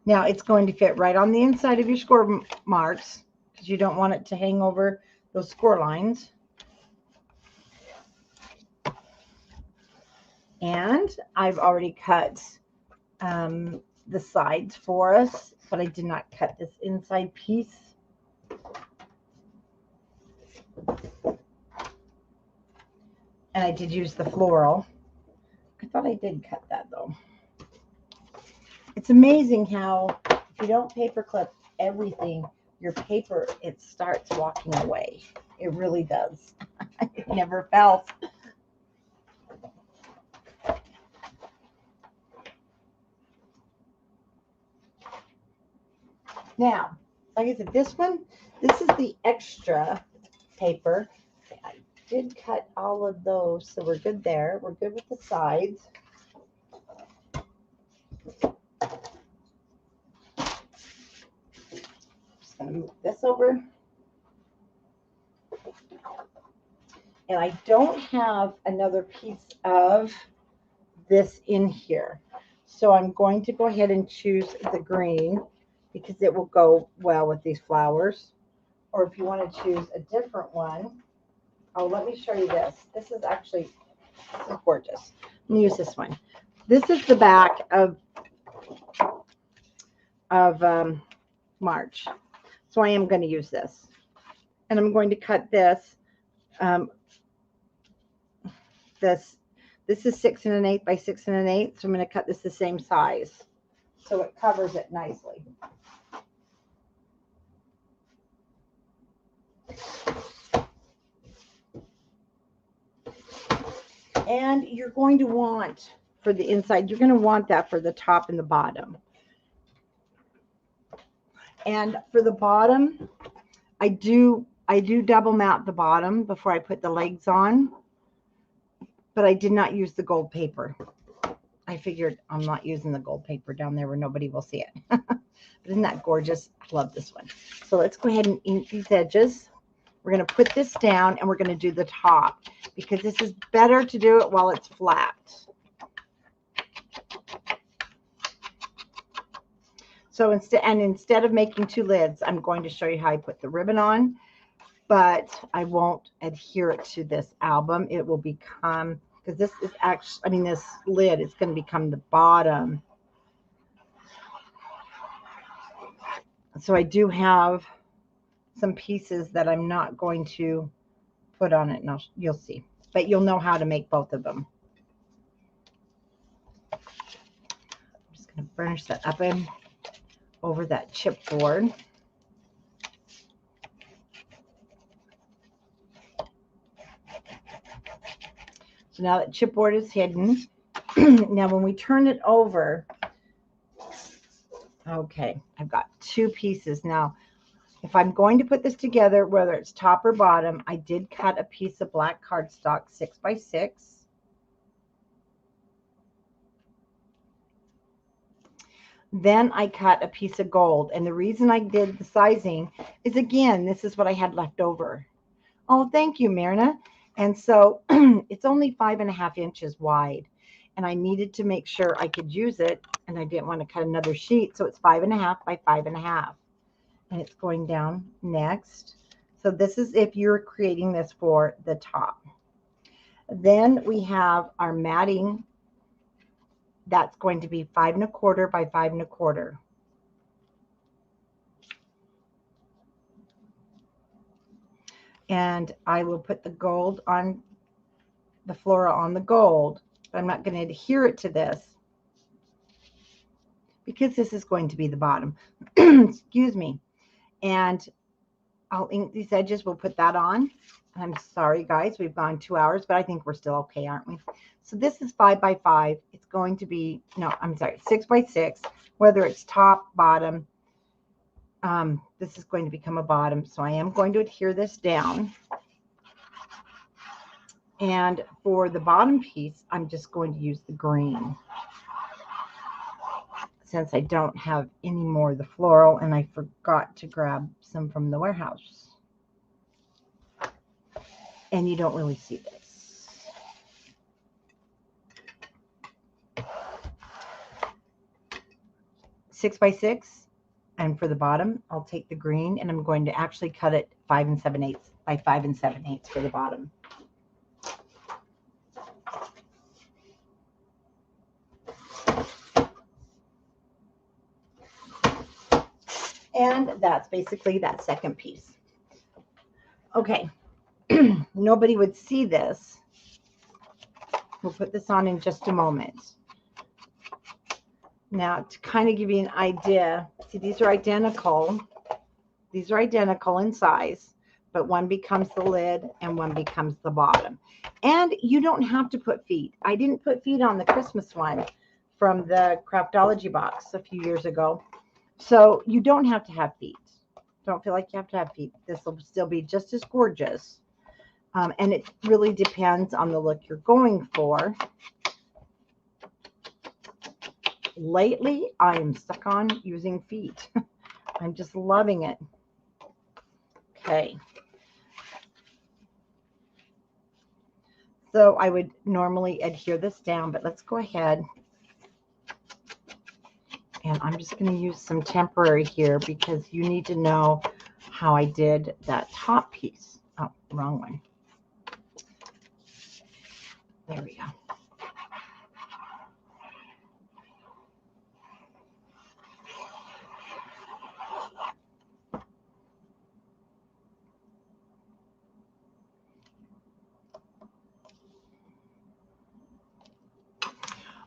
Now it's going to fit right on the inside of your score marks because you don't want it to hang over those score lines. And I've already cut the sides for us, but I did not cut this inside piece. And I did use the floral. I thought I did cut that though. It's amazing how if you don't paper clip everything, your paper, it starts walking away. It really does. It never fails. Now, like I said, this is the extra paper. I did cut all of those, so we're good there. We're good with the sides. Just going to move this over. And I don't have another piece of this in here. So I'm going to go ahead and choose the green because it will go well with these flowers. Or if you want to choose a different one, oh, let me show you this. This is gorgeous. I'm gonna use this one. This is the back of March. So I am going to use this. And I'm going to cut this. This is 6 1/8 by 6 1/8. So I'm going to cut this the same size so it covers it nicely. And you're going to want, for the inside, you're going to want that for the top and the bottom. And for the bottom, I do double mount the bottom before I put the legs on, but I did not use the gold paper. I figured I'm not using the gold paper down there where nobody will see it. But isn't that gorgeous? I love this one. So let's go ahead and ink these edges. We're going to put this down and we're going to do the top because this is better to do it while it's flat. So instead of making 2 lids, I'm going to show you how I put the ribbon on, but I won't adhere it to this album. It will become, because this is actually, I mean, this lid is going to become the bottom. So I do have some pieces that I'm not going to put on it. Now you'll see, but you'll know how to make both of them. I'm just going to burnish that up in over that chipboard. So now that chipboard is hidden, now when we turn it over, okay, I've got 2 pieces. Now, if I'm going to put this together, whether it's top or bottom, I did cut a piece of black cardstock 6 by 6. Then I cut a piece of gold. And the reason I did the sizing is, again, this is what I had left over. Oh, thank you, Myrna. And so it's only 5.5 inches wide. And I needed to make sure I could use it. And I didn't want to cut another sheet. So it's 5.5 by 5.5. And it's going down next. So this is if you're creating this for the top. Then we have our matting. That's going to be 5 1/4 by 5 1/4. And I will put the gold on the floral on the gold, but I'm not going to adhere it to this because this is going to be the bottom. Excuse me. And I'll ink these edges. We'll put that on. I'm sorry, guys. We've gone 2 hours, but I think we're still okay, aren't we? So this is 5 by 5. It's going to be, no, I'm sorry, 6 by 6, whether it's top, bottom. This is going to become a bottom. So I am going to adhere this down. And for the bottom piece, I'm just going to use the green. Since I don't have any more of the floral and I forgot to grab some from the warehouse. And you don't really see this. Six by 6, and for the bottom, I'll take the green and I'm going to actually cut it 5 7/8 by 5 7/8 for the bottom. And that's basically that second piece. Okay, nobody would see this. We'll put this on in just a moment. Now, to kind of give you an idea, see, these are identical. These are identical in size, but one becomes the lid and one becomes the bottom. And you don't have to put feet. I didn't put feet on the Christmas one from the Craftology box a few years ago. So you don't have to have feet. Don't feel like you have to have feet. This will still be just as gorgeous. And it really depends on the look you're going for. Lately, I am stuck on using feet. I'm just loving it. Okay. So I would normally adhere this down, but let's go ahead. And I'm just going to use some temporary here because you need to know how I did that top piece. Oh, wrong one. There we go.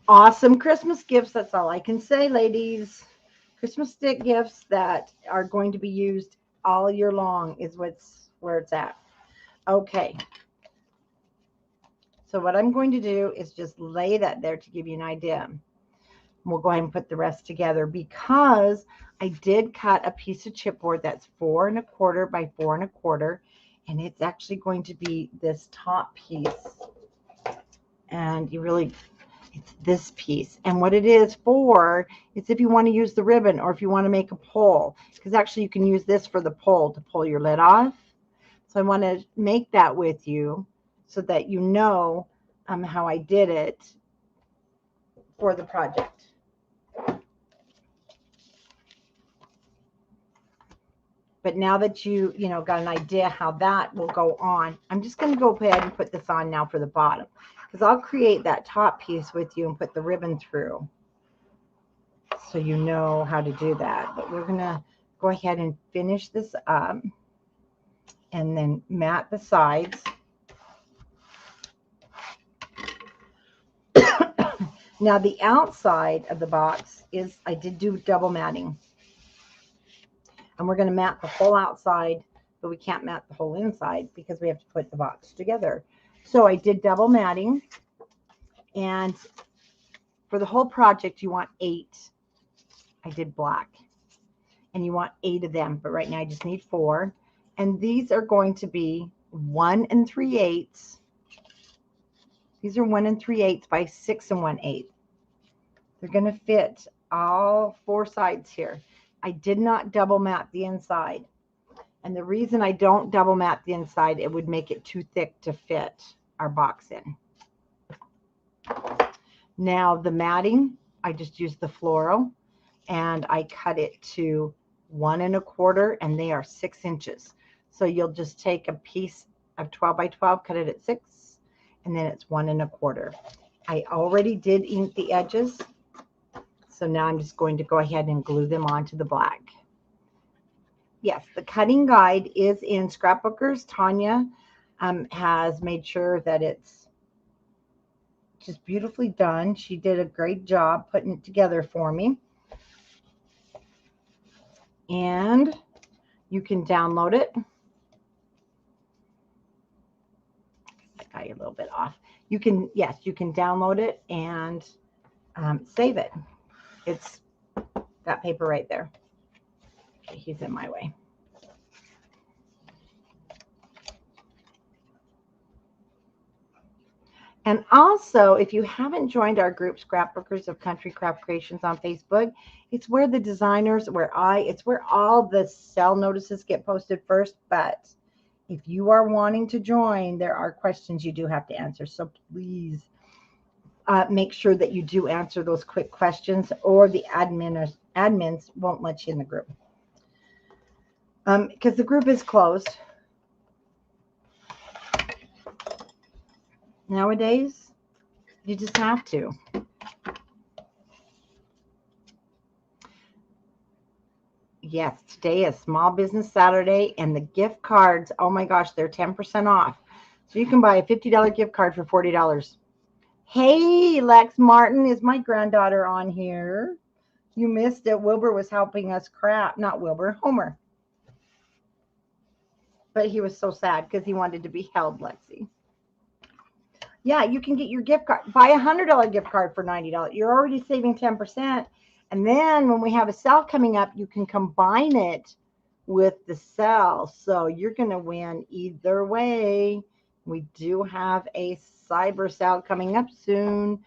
Awesome Christmas gifts. That's all I can say, ladies. Christmas stick gifts that are going to be used all year long is where it's at. Okay. So what I'm going to do is just lay that there to give you an idea. We'll go ahead and put the rest together because I did cut a piece of chipboard that's 4 1/4 by 4 1/4, and it's actually going to be this top piece. And it's this piece. And what it is for is if you want to use the ribbon or if you want to make a pole, because actually you can use this for the pole to pull your lid off. So I want to make that with you so that you know how I did it for the project. But now that you got an idea how that will go on, I'm just going to go ahead and put this on now for the bottom, because I'll create that top piece with you and put the ribbon through so you know how to do that. But we're going to go ahead and finish this up and then mat the sides. Now the outside of the box is, I did do double matting. And we're going to mat the whole outside, but we can't mat the whole inside because we have to put the box together. So I did double matting. And for the whole project, you want 8. I did black. And you want 8 of them, but right now I just need 4. And these are going to be 1 3/8. These are 1 3/8 by 6 1/8. They're going to fit all 4 sides here. I did not double mat the inside. And the reason I don't double mat the inside, it would make it too thick to fit our box in. Now the matting, I just used the floral and I cut it to 1 1/4, and they are 6 inches. So you'll just take a piece of 12 by 12, cut it at 6, and then it's 1 1/4. I already did ink the edges. So now I'm just going to go ahead and glue them onto the black. Yes, the cutting guide is in Scrapbookers. Tanya has made sure that it's just beautifully done. She did a great job putting it together for me. And you can download it. I got you a little bit off. You can download it and save it. It's that paper right there. Okay, he's in my way. And also, if you haven't joined our group, Scrapbookers of Country Craft Creations on Facebook, it's where the designers, it's where all the sell notices get posted first. But if you are wanting to join, there are questions you do have to answer. So please make sure that you do answer those quick questions, or the admins won't let you in the group. Because the group is closed. Nowadays, you just have to. Yes, today is Small Business Saturday, and the gift cards, oh my gosh, they're 10% off. So you can buy a $50 gift card for $40. Hey, Lex Martin, is my granddaughter on here? You missed it. Wilbur was helping us craft. Not Wilbur, Homer. But he was so sad because he wanted to be held, Lexi. Yeah, you can get your gift card. Buy a $100 gift card for $90. You're already saving 10%. And then when we have a sale coming up, you can combine it with the sale. So you're going to win either way. We do have a cyber sale coming up soon.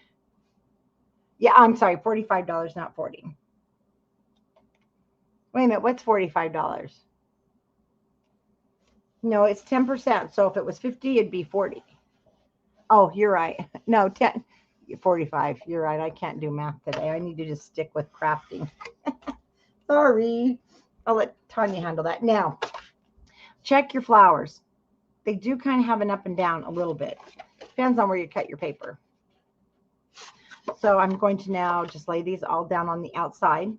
Yeah, I'm sorry, $45, not $40. Wait a minute, what's $45? No, it's 10%. So if it was $50, it'd be $40. Oh, you're right. No, 10, 45. You're right. I can't do math today. I need to just stick with crafting. Sorry. I'll let Tanya handle that. Now, check your flowers. They do kind of have an up and down a little bit. Depends on where you cut your paper. So I'm going to now just lay these all down on the outside.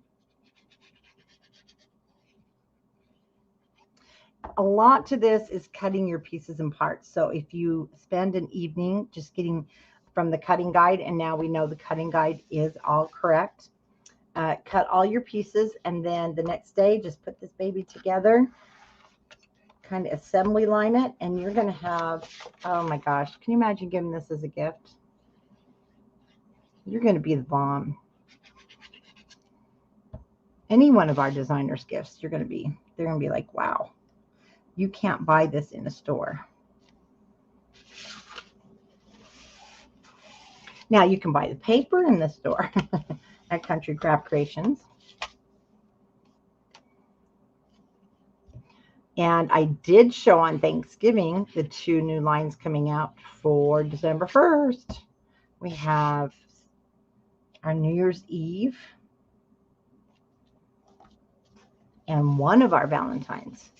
A lot to this is cutting your pieces in parts. So if you spend an evening just getting from the cutting guide, and now we know the cutting guide is all correct, cut all your pieces, and then the next day just put this baby together, kind of assembly line it, and you're going to have, oh my gosh, can you imagine giving this as a gift? You're going to be the bomb. Any one of our designers' gifts, they're going to be like, wow, you can't buy this in a store. Now you can buy the paper in the store at Country Craft Creations. And I did show on Thanksgiving the 2 new lines coming out for December 1st. We have our New Year's Eve and one of our Valentines.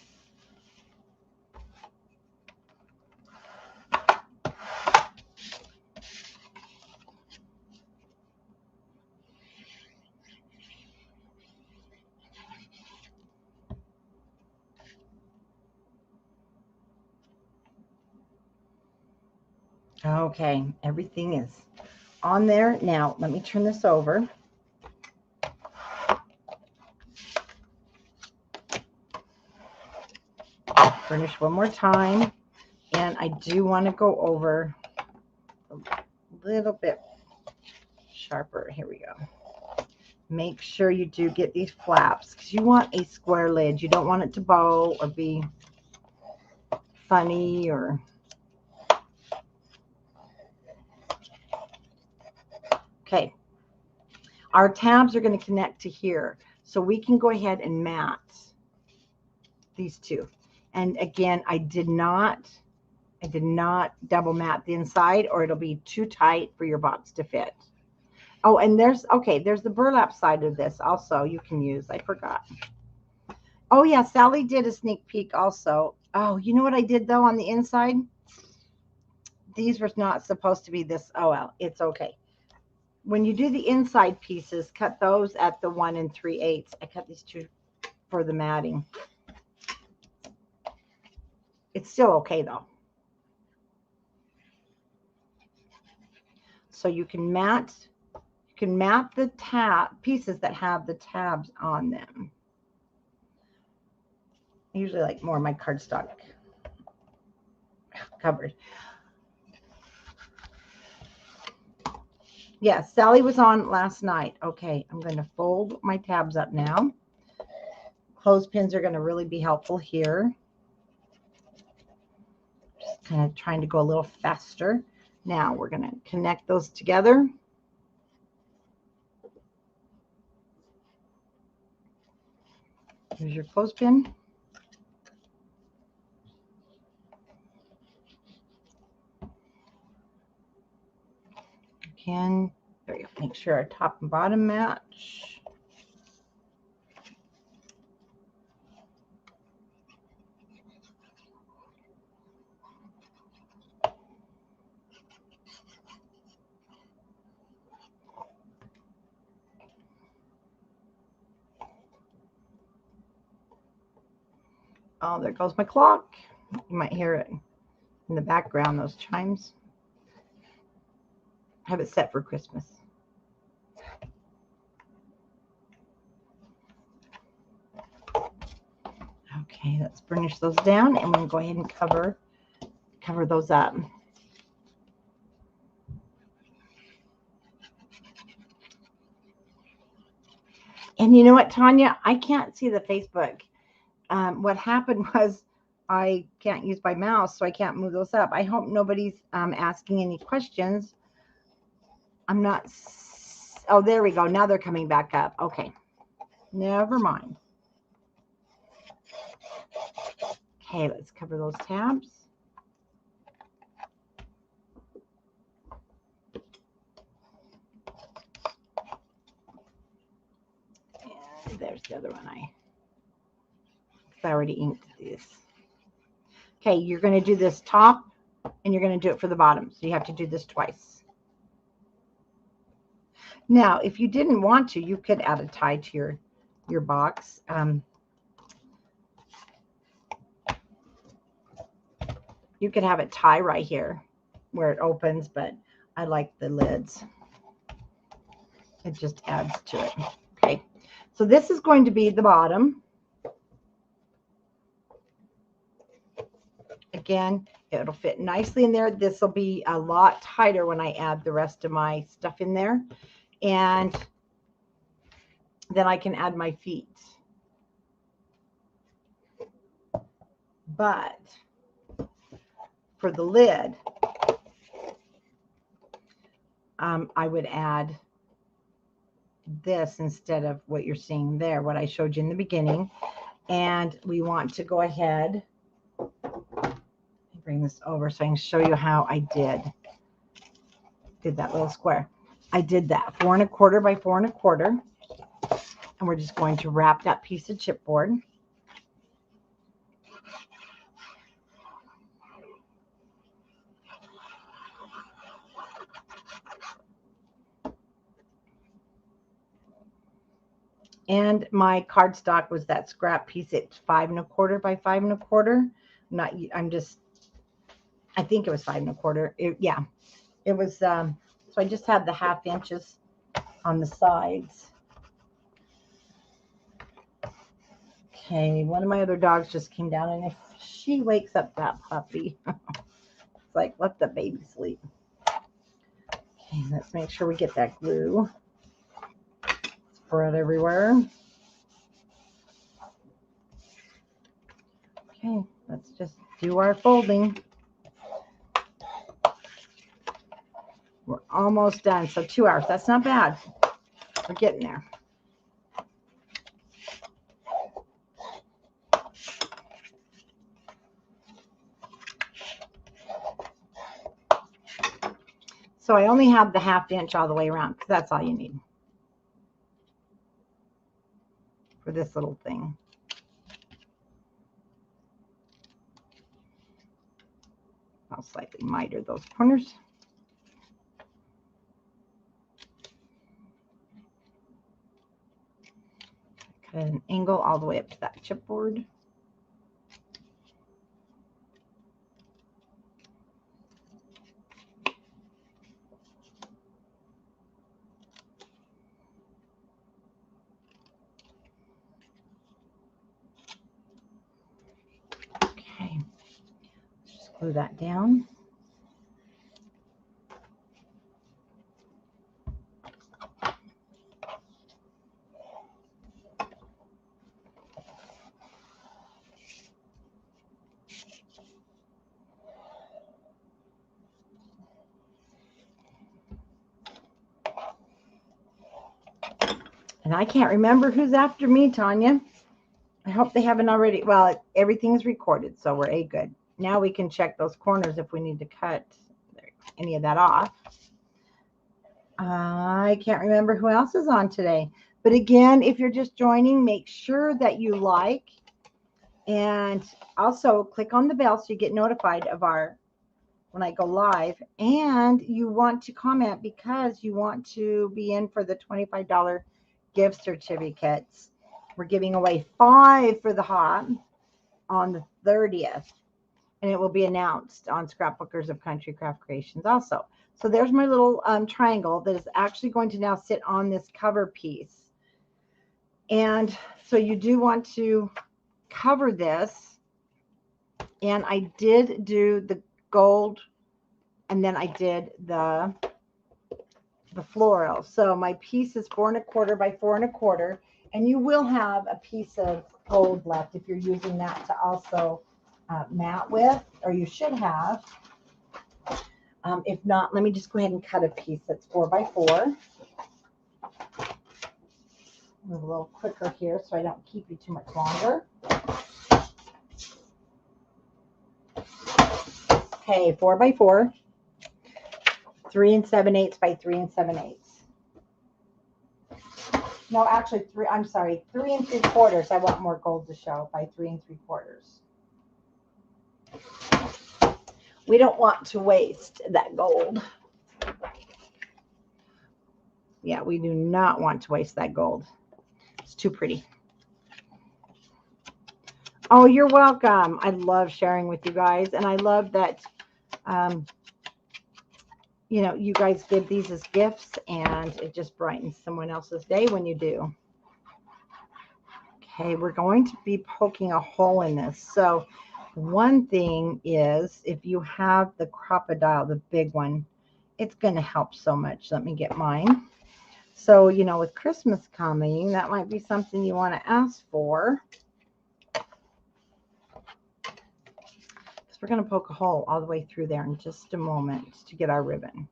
Okay, everything is on there. Now, let me turn this over. Furnish one more time. And I do want to go over a little bit sharper. Here we go. Make sure you do get these flaps because you want a square lid. You don't want it to bow or be funny or... Okay, our tabs are going to connect to here, so we can go ahead and mat these two. And again, I did not double mat the inside, or it'll be too tight for your box to fit. Oh, and there's the burlap side of this also you can use. I forgot. Oh yeah, Sally did a sneak peek also. Oh, you know what I did though on the inside? These were not supposed to be this. Oh well, it's okay. When you do the inside pieces, cut those at the 1 3/8. I cut these 2 for the matting. It's still okay though. So you can mat the pieces that have the tabs on them. I usually like more of my cardstock covered. Yeah, Sally was on last night. Okay, I'm going to fold my tabs up now. Clothespins are going to really be helpful here. Just kind of trying to go a little faster. Now we're going to connect those together. Here's your clothespin. Again, there you go. Make sure our top and bottom match. Oh, there goes my clock. You might hear it in the background, those chimes. I have it set for Christmas. Okay, let's burnish those down, and we'll go ahead and cover those up. And you know what, Tanya? I can't see the Facebook. What happened was I can't use my mouse, so I can't move those up. I hope nobody's asking any questions. I'm not... Oh, there we go. Now they're coming back up. Okay. Never mind. Okay, let's cover those tabs. there's the other one. I already inked these. Okay, you're going to do this top and you're going to do it for the bottom. So you have to do this twice. Now, if you didn't want to, you could add a tie to your box. You could have it tie right here where it opens, but I like the lids. It just adds to it. Okay, so this is going to be the bottom. Again, it'll fit nicely in there. This will be a lot tighter when I add the rest of my stuff in there. And then I can add my feet. But for the lid, I would add this instead of what you're seeing there, what I showed you in the beginning. And we want to go ahead, bring this over so I can show you how I did that little square. I did that 4 1/4 by 4 1/4, and we're just going to wrap that piece of chipboard. And my cardstock was that scrap piece. It's 5 1/4 by 5 1/4. I think it was 5 1/4. Yeah, it was. So I just had the 1/2 inches on the sides. Okay, one of my other dogs just came down, and if she wakes up that puppy, it's like, let the baby sleep. Okay, let's make sure we get that glue spread everywhere. Okay, let's just do our folding. We're almost done. So 2 hours. That's not bad. We're getting there. So I only have the 1/2 inch all the way around because that's all you need for this little thing. I'll slightly miter those corners. Cut an angle all the way up to that chipboard. Okay, just glue that down. And I can't remember who's after me, Tanya. I hope they haven't already. Well, everything's recorded, so we're good. Now we can check those corners if we need to cut any of that off. I can't remember who else is on today. But again, if you're just joining, make sure that you like. And also click on the bell so you get notified of when I go live. And you want to comment because you want to be in for the $25 gift certificates. We're giving away 5 for the hop on the 30th, and it will be announced on Scrapbookers of Country Craft Creations also. So there's my little triangle that is actually going to now sit on this cover piece. And so you do want to cover this. And I did do the gold, and then I did the floral. So my piece is 4 1/4 by 4 1/4, and you will have a piece of gold left if you're using that to also mat with, or you should have. If not, let me just go ahead and cut a piece that's 4 by 4. Move a little quicker here so I don't keep you too much longer. Okay, 4 by 4. 3 7/8 by 3 7/8. No, actually I'm sorry, 3 3/4. I want more gold to show by 3 3/4. We don't want to waste that gold. Yeah, we do not want to waste that gold. It's too pretty. Oh, you're welcome. I love sharing with you guys, and I love that you know, you guys give these as gifts, and it just brightens someone else's day when you do. Okay, we're going to be poking a hole in this. So one thing is, if you have the crocodile, the big one, it's going to help so much. Let me get mine. So, you know, with Christmas coming, that might be something you want to ask for. So we're going to poke a hole all the way through there in just a moment to get our ribbon.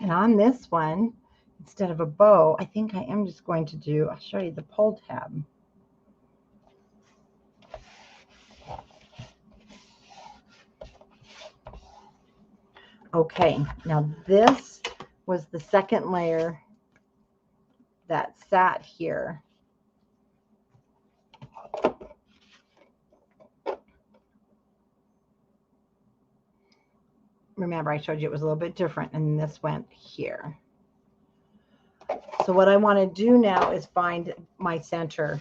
And on this one, instead of a bow, I think I am just going to do, I'll show you the pull tab. Okay, now this was the second layer that sat here. Remember, I showed you it was a little bit different, and this went here. So what I want to do now is find my center.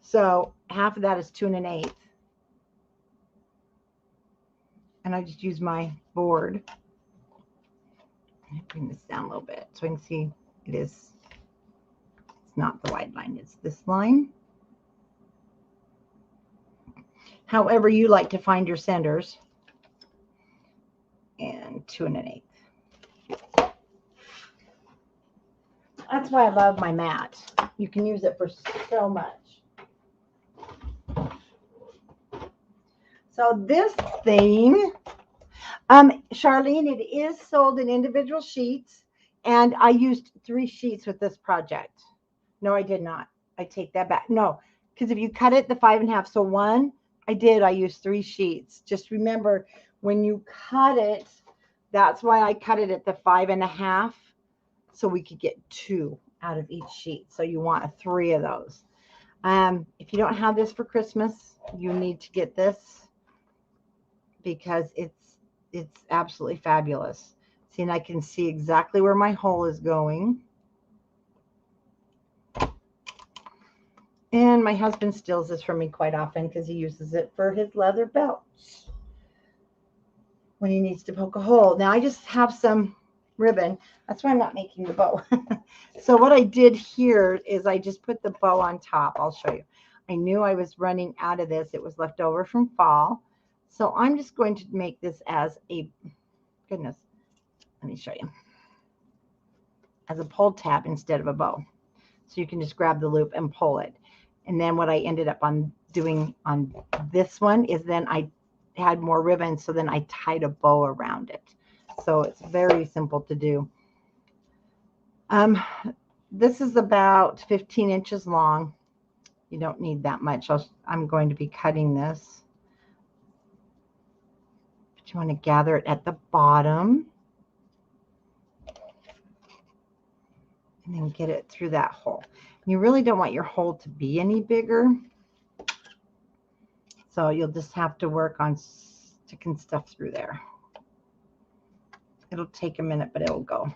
So half of that is 2 1/8. And I just use my board. Bring this down a little bit so I can see it's not the wide line, it's this line. However you like to find your centers. And 2 1/8. That's why I love my mat. You can use it for so much. So this thing, Charlene, it is sold in individual sheets, and I used 3 sheets with this project. No, I did not. I take that back. No, because if you cut it the 5 1/2, so one, I used 3 sheets. Just remember, when you cut it, that's why I cut it at the 5 1/2, so we could get 2 out of each sheet. So you want 3 of those. If you don't have this for Christmas, you need to get this because it's absolutely fabulous. See, and I can see exactly where my hole is going. And my husband steals this from me quite often because he uses it for his leather belts when he needs to poke a hole. Now I just have some ribbon. That's why I'm not making the bow. So what I did here is I just put the bow on top. I'll show you. I knew I was running out of this. It was left over from fall. So I'm just going to make this as a, goodness, let me show you, as a pull tab instead of a bow. So you can just grab the loop and pull it. And then what I ended up doing on this one is then I had more ribbon, so then I tied a bow around it. So it's very simple to do. This is about 15 inches long. You don't need that much. I'm going to be cutting this. But you want to gather it at the bottom. And then get it through that hole. You really don't want your hole to be any bigger. So you'll just have to work on sticking stuff through there. It'll take a minute, but it'll go.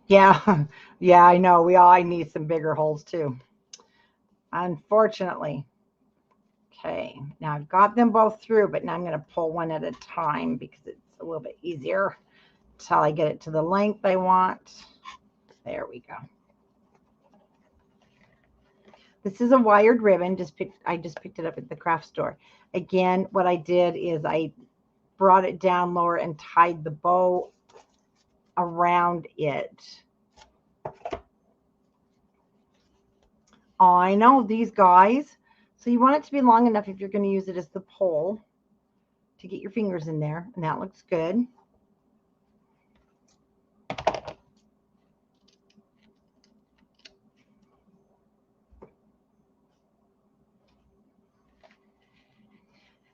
Yeah, yeah, I know. I need some bigger holes too, unfortunately. Okay, now I've got them both through, but now I'm going to pull one at a time because it's a little bit easier until I get it to the length I want. There we go. This is a wired ribbon. I just picked it up at the craft store. Again, what I did is I brought it down lower and tied the bow around it. Oh, I know these guys. So you want it to be long enough if you're going to use it as the pole to get your fingers in there, and that looks good.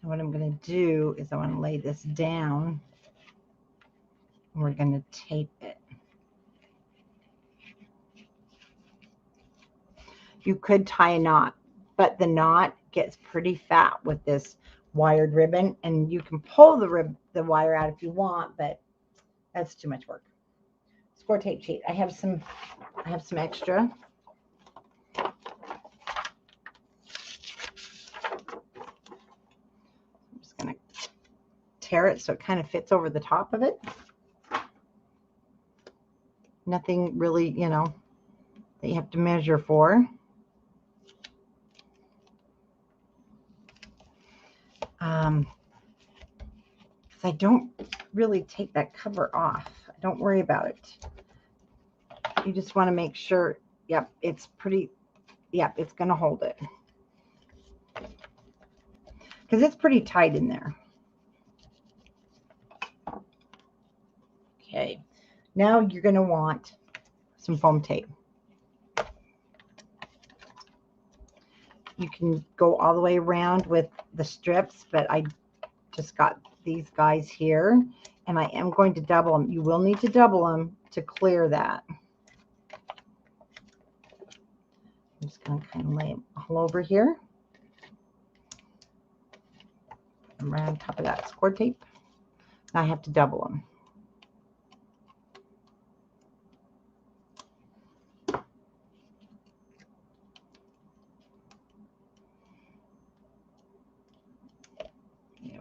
what I'm going to do is I want to lay this down. And we're going to tape it. You could tie a knot, but the knot gets pretty fat with this wired ribbon, and you can pull the wire out if you want, but that's too much work. Score tape sheet. I have some extra. I'm just going to tear it so it kind of fits over the top of it. Nothing really, you know, that you have to measure for. I don't really take that cover off. Don't worry about it. You just want to make sure, yep, it's pretty, yep, it's going to hold it. Because it's pretty tight in there. Okay, now you're going to want some foam tape. You can go all the way around with the strips, but I just got these guys here, and I am going to double them. You will need to double them to clear that. I'm just going to kind of lay them all over here. And right on top of that score tape. Now I have to double them.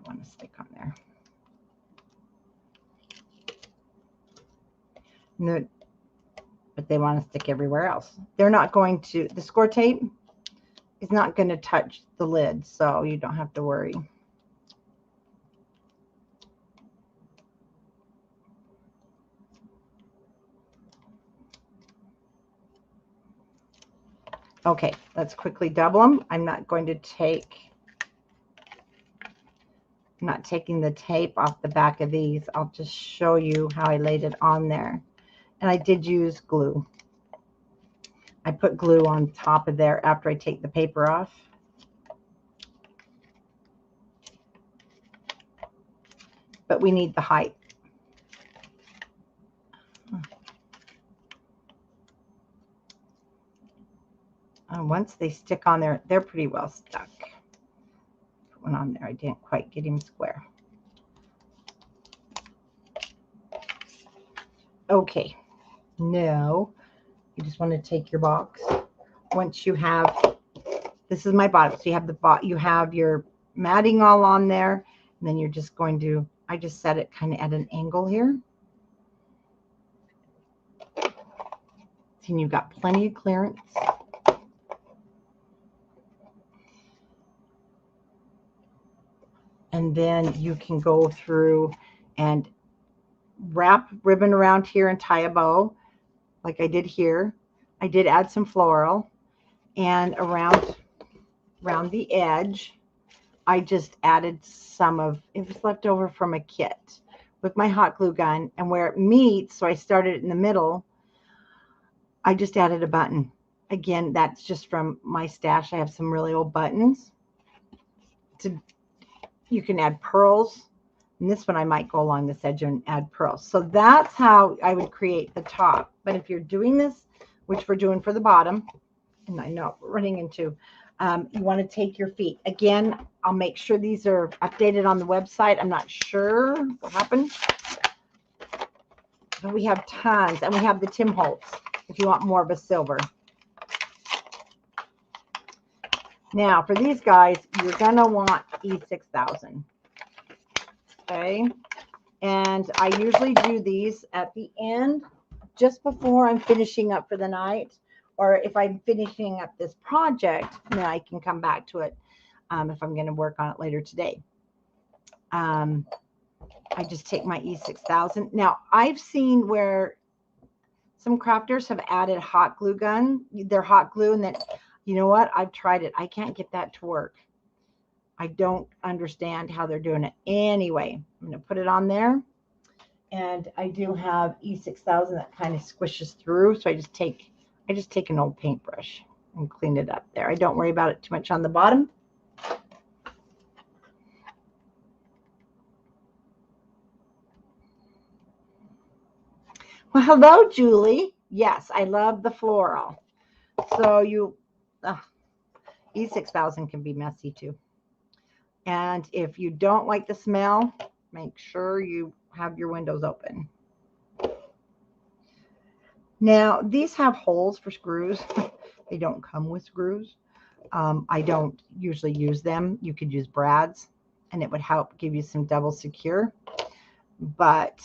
Want to stick on there. No, but they want to stick everywhere else. They're not going to, the score tape is not going to touch the lid, so you don't have to worry. Okay, let's quickly double them. I'm not taking the tape off the back of these. I'll just show you how I laid it on there. And I did use glue. I put glue on top of there after I take the paper off. But we need the height. And once they stick on there, they're pretty well stuck. Put one on there. I didn't quite get him square. Okay. Now, you just want to take your box. Once you have, this is my bottom. So you have your matting all on there, and then you're just going to, I just set it kind of at an angle here. And you've got plenty of clearance. And then you can go through and wrap ribbon around here and tie a bow like I did here. I did add some floral, and around the edge I just added some of, it was left over from a kit, with my hot glue gun, and where it meets, so I started it in the middle, I just added a button. Again, that's just from my stash. I have some really old buttons. You can add pearls. And this one I might go along this edge and add pearls. So that's how I would create the top. But if you're doing this, which we're doing for the bottom, and I know we're running into, you want to take your feet. Again, I'll make sure these are updated on the website. I'm not sure what happened. But we have tons. And we have the Tim Holtz if you want more of a silver. Now, for these guys, you're going to want E6000. Okay. And I usually do these at the end, just before I'm finishing up for the night. Or if I'm finishing up this project, then I can come back to it if I'm going to work on it later today. I just take my E6000. Now, I've seen where some crafters have added hot glue gun, their hot glue, and then, you know what? I've tried it. I can't get that to work. I don't understand how they're doing it. Anyway, I'm going to put it on there. And I do have E6000 that kind of squishes through. So I just take an old paintbrush and clean it up there. I don't worry about it too much on the bottom. Well, hello, Julie. Yes, I love the floral. So E6000 can be messy too. And if you don't like the smell, make sure you have your windows open. Now, these have holes for screws. They don't come with screws. I don't usually use them. You could use brads, and it would help give you some double secure. But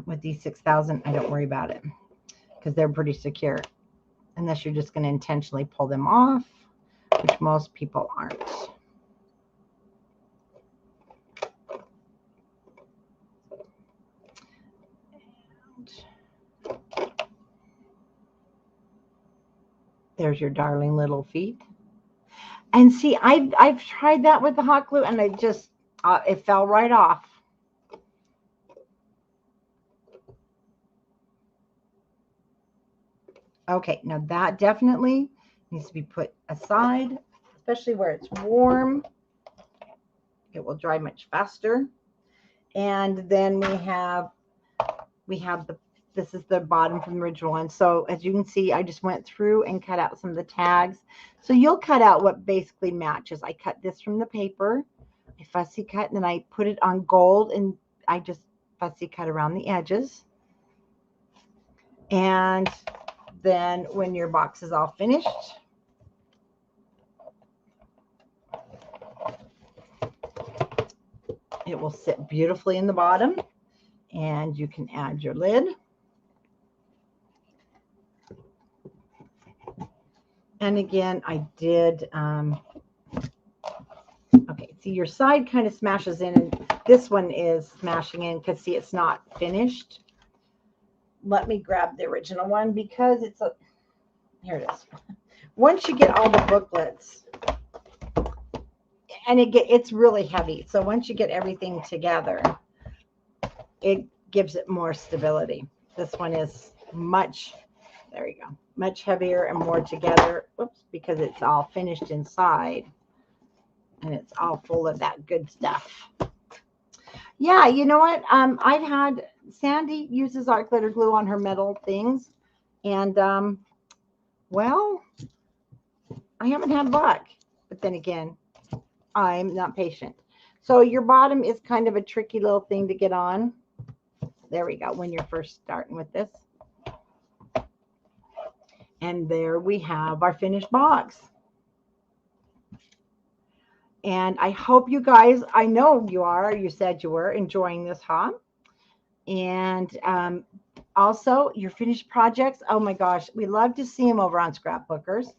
with these 6000, I don't worry about it because they're pretty secure, unless you're just going to intentionally pull them off, which most people aren't. There's your darling little feet. And see, I've tried that with the hot glue, and it fell right off. Okay, now that definitely needs to be put aside, especially where it's warm. It will dry much faster. And then this is the bottom from the original one. So as you can see, I just went through and cut out some of the tags. So you'll cut out what basically matches. I cut this from the paper, I fussy cut, and then I put it on gold, and I just fussy cut around the edges. And then when your box is all finished, it will sit beautifully in the bottom, and you can add your lid. And again, I did, okay, see, your side kind of smashes in, and this one is smashing in because, see, it's not finished. Let me grab the original one because here it is. Once you get all the booklets, and it's really heavy, so once you get everything together, it gives it more stability. This one is there you go, much heavier and more together. Whoops, because it's all finished inside, and it's all full of that good stuff. Yeah, you know what? I've had Sandy uses art glitter glue on her metal things, and well, I haven't had luck. But then again, I'm not patient. So your bottom is kind of a tricky little thing to get on. There we go, when you're first starting with this. And there we have our finished box. And I hope you guys, I know you said you were enjoying this hop. And also your finished projects. Oh my gosh, we love to see them over on Scrapbookers.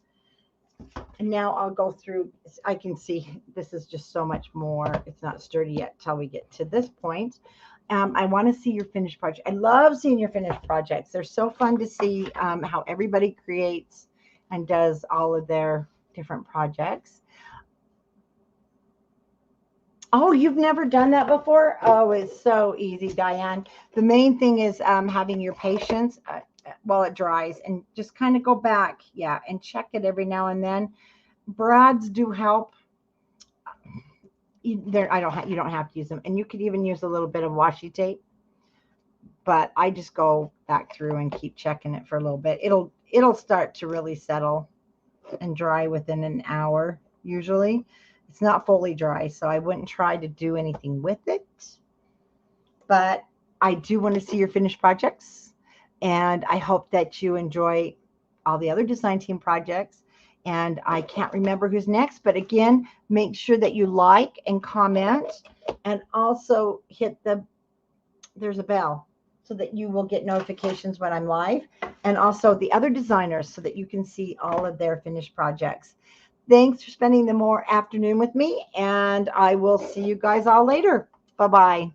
And now I'll go through, I can see this is just so much more. It's not sturdy yet till we get to this point. I want to see your finished project. I love seeing your finished projects. They're so fun to see how everybody creates and does all of their different projects. Oh, you've never done that before? Oh, it's so easy, Diane. The main thing is having your patience while it dries, and just kind of go back, yeah, and check it every now and then. Brads do help. You don't have to use them, and you could even use a little bit of washi tape. But I just go back through and keep checking it for a little bit. It'll start to really settle and dry within an hour usually. It's not fully dry, so I wouldn't try to do anything with it. But I do want to see your finished projects, and I hope that you enjoy all the other design team projects. And I can't remember who's next, but again, make sure that you like and comment, and also hit there's a bell so that you will get notifications when I'm live, and also the other designers so that you can see all of their finished projects. Thanks for spending the more afternoon with me, and I will see you guys all later. Bye-bye.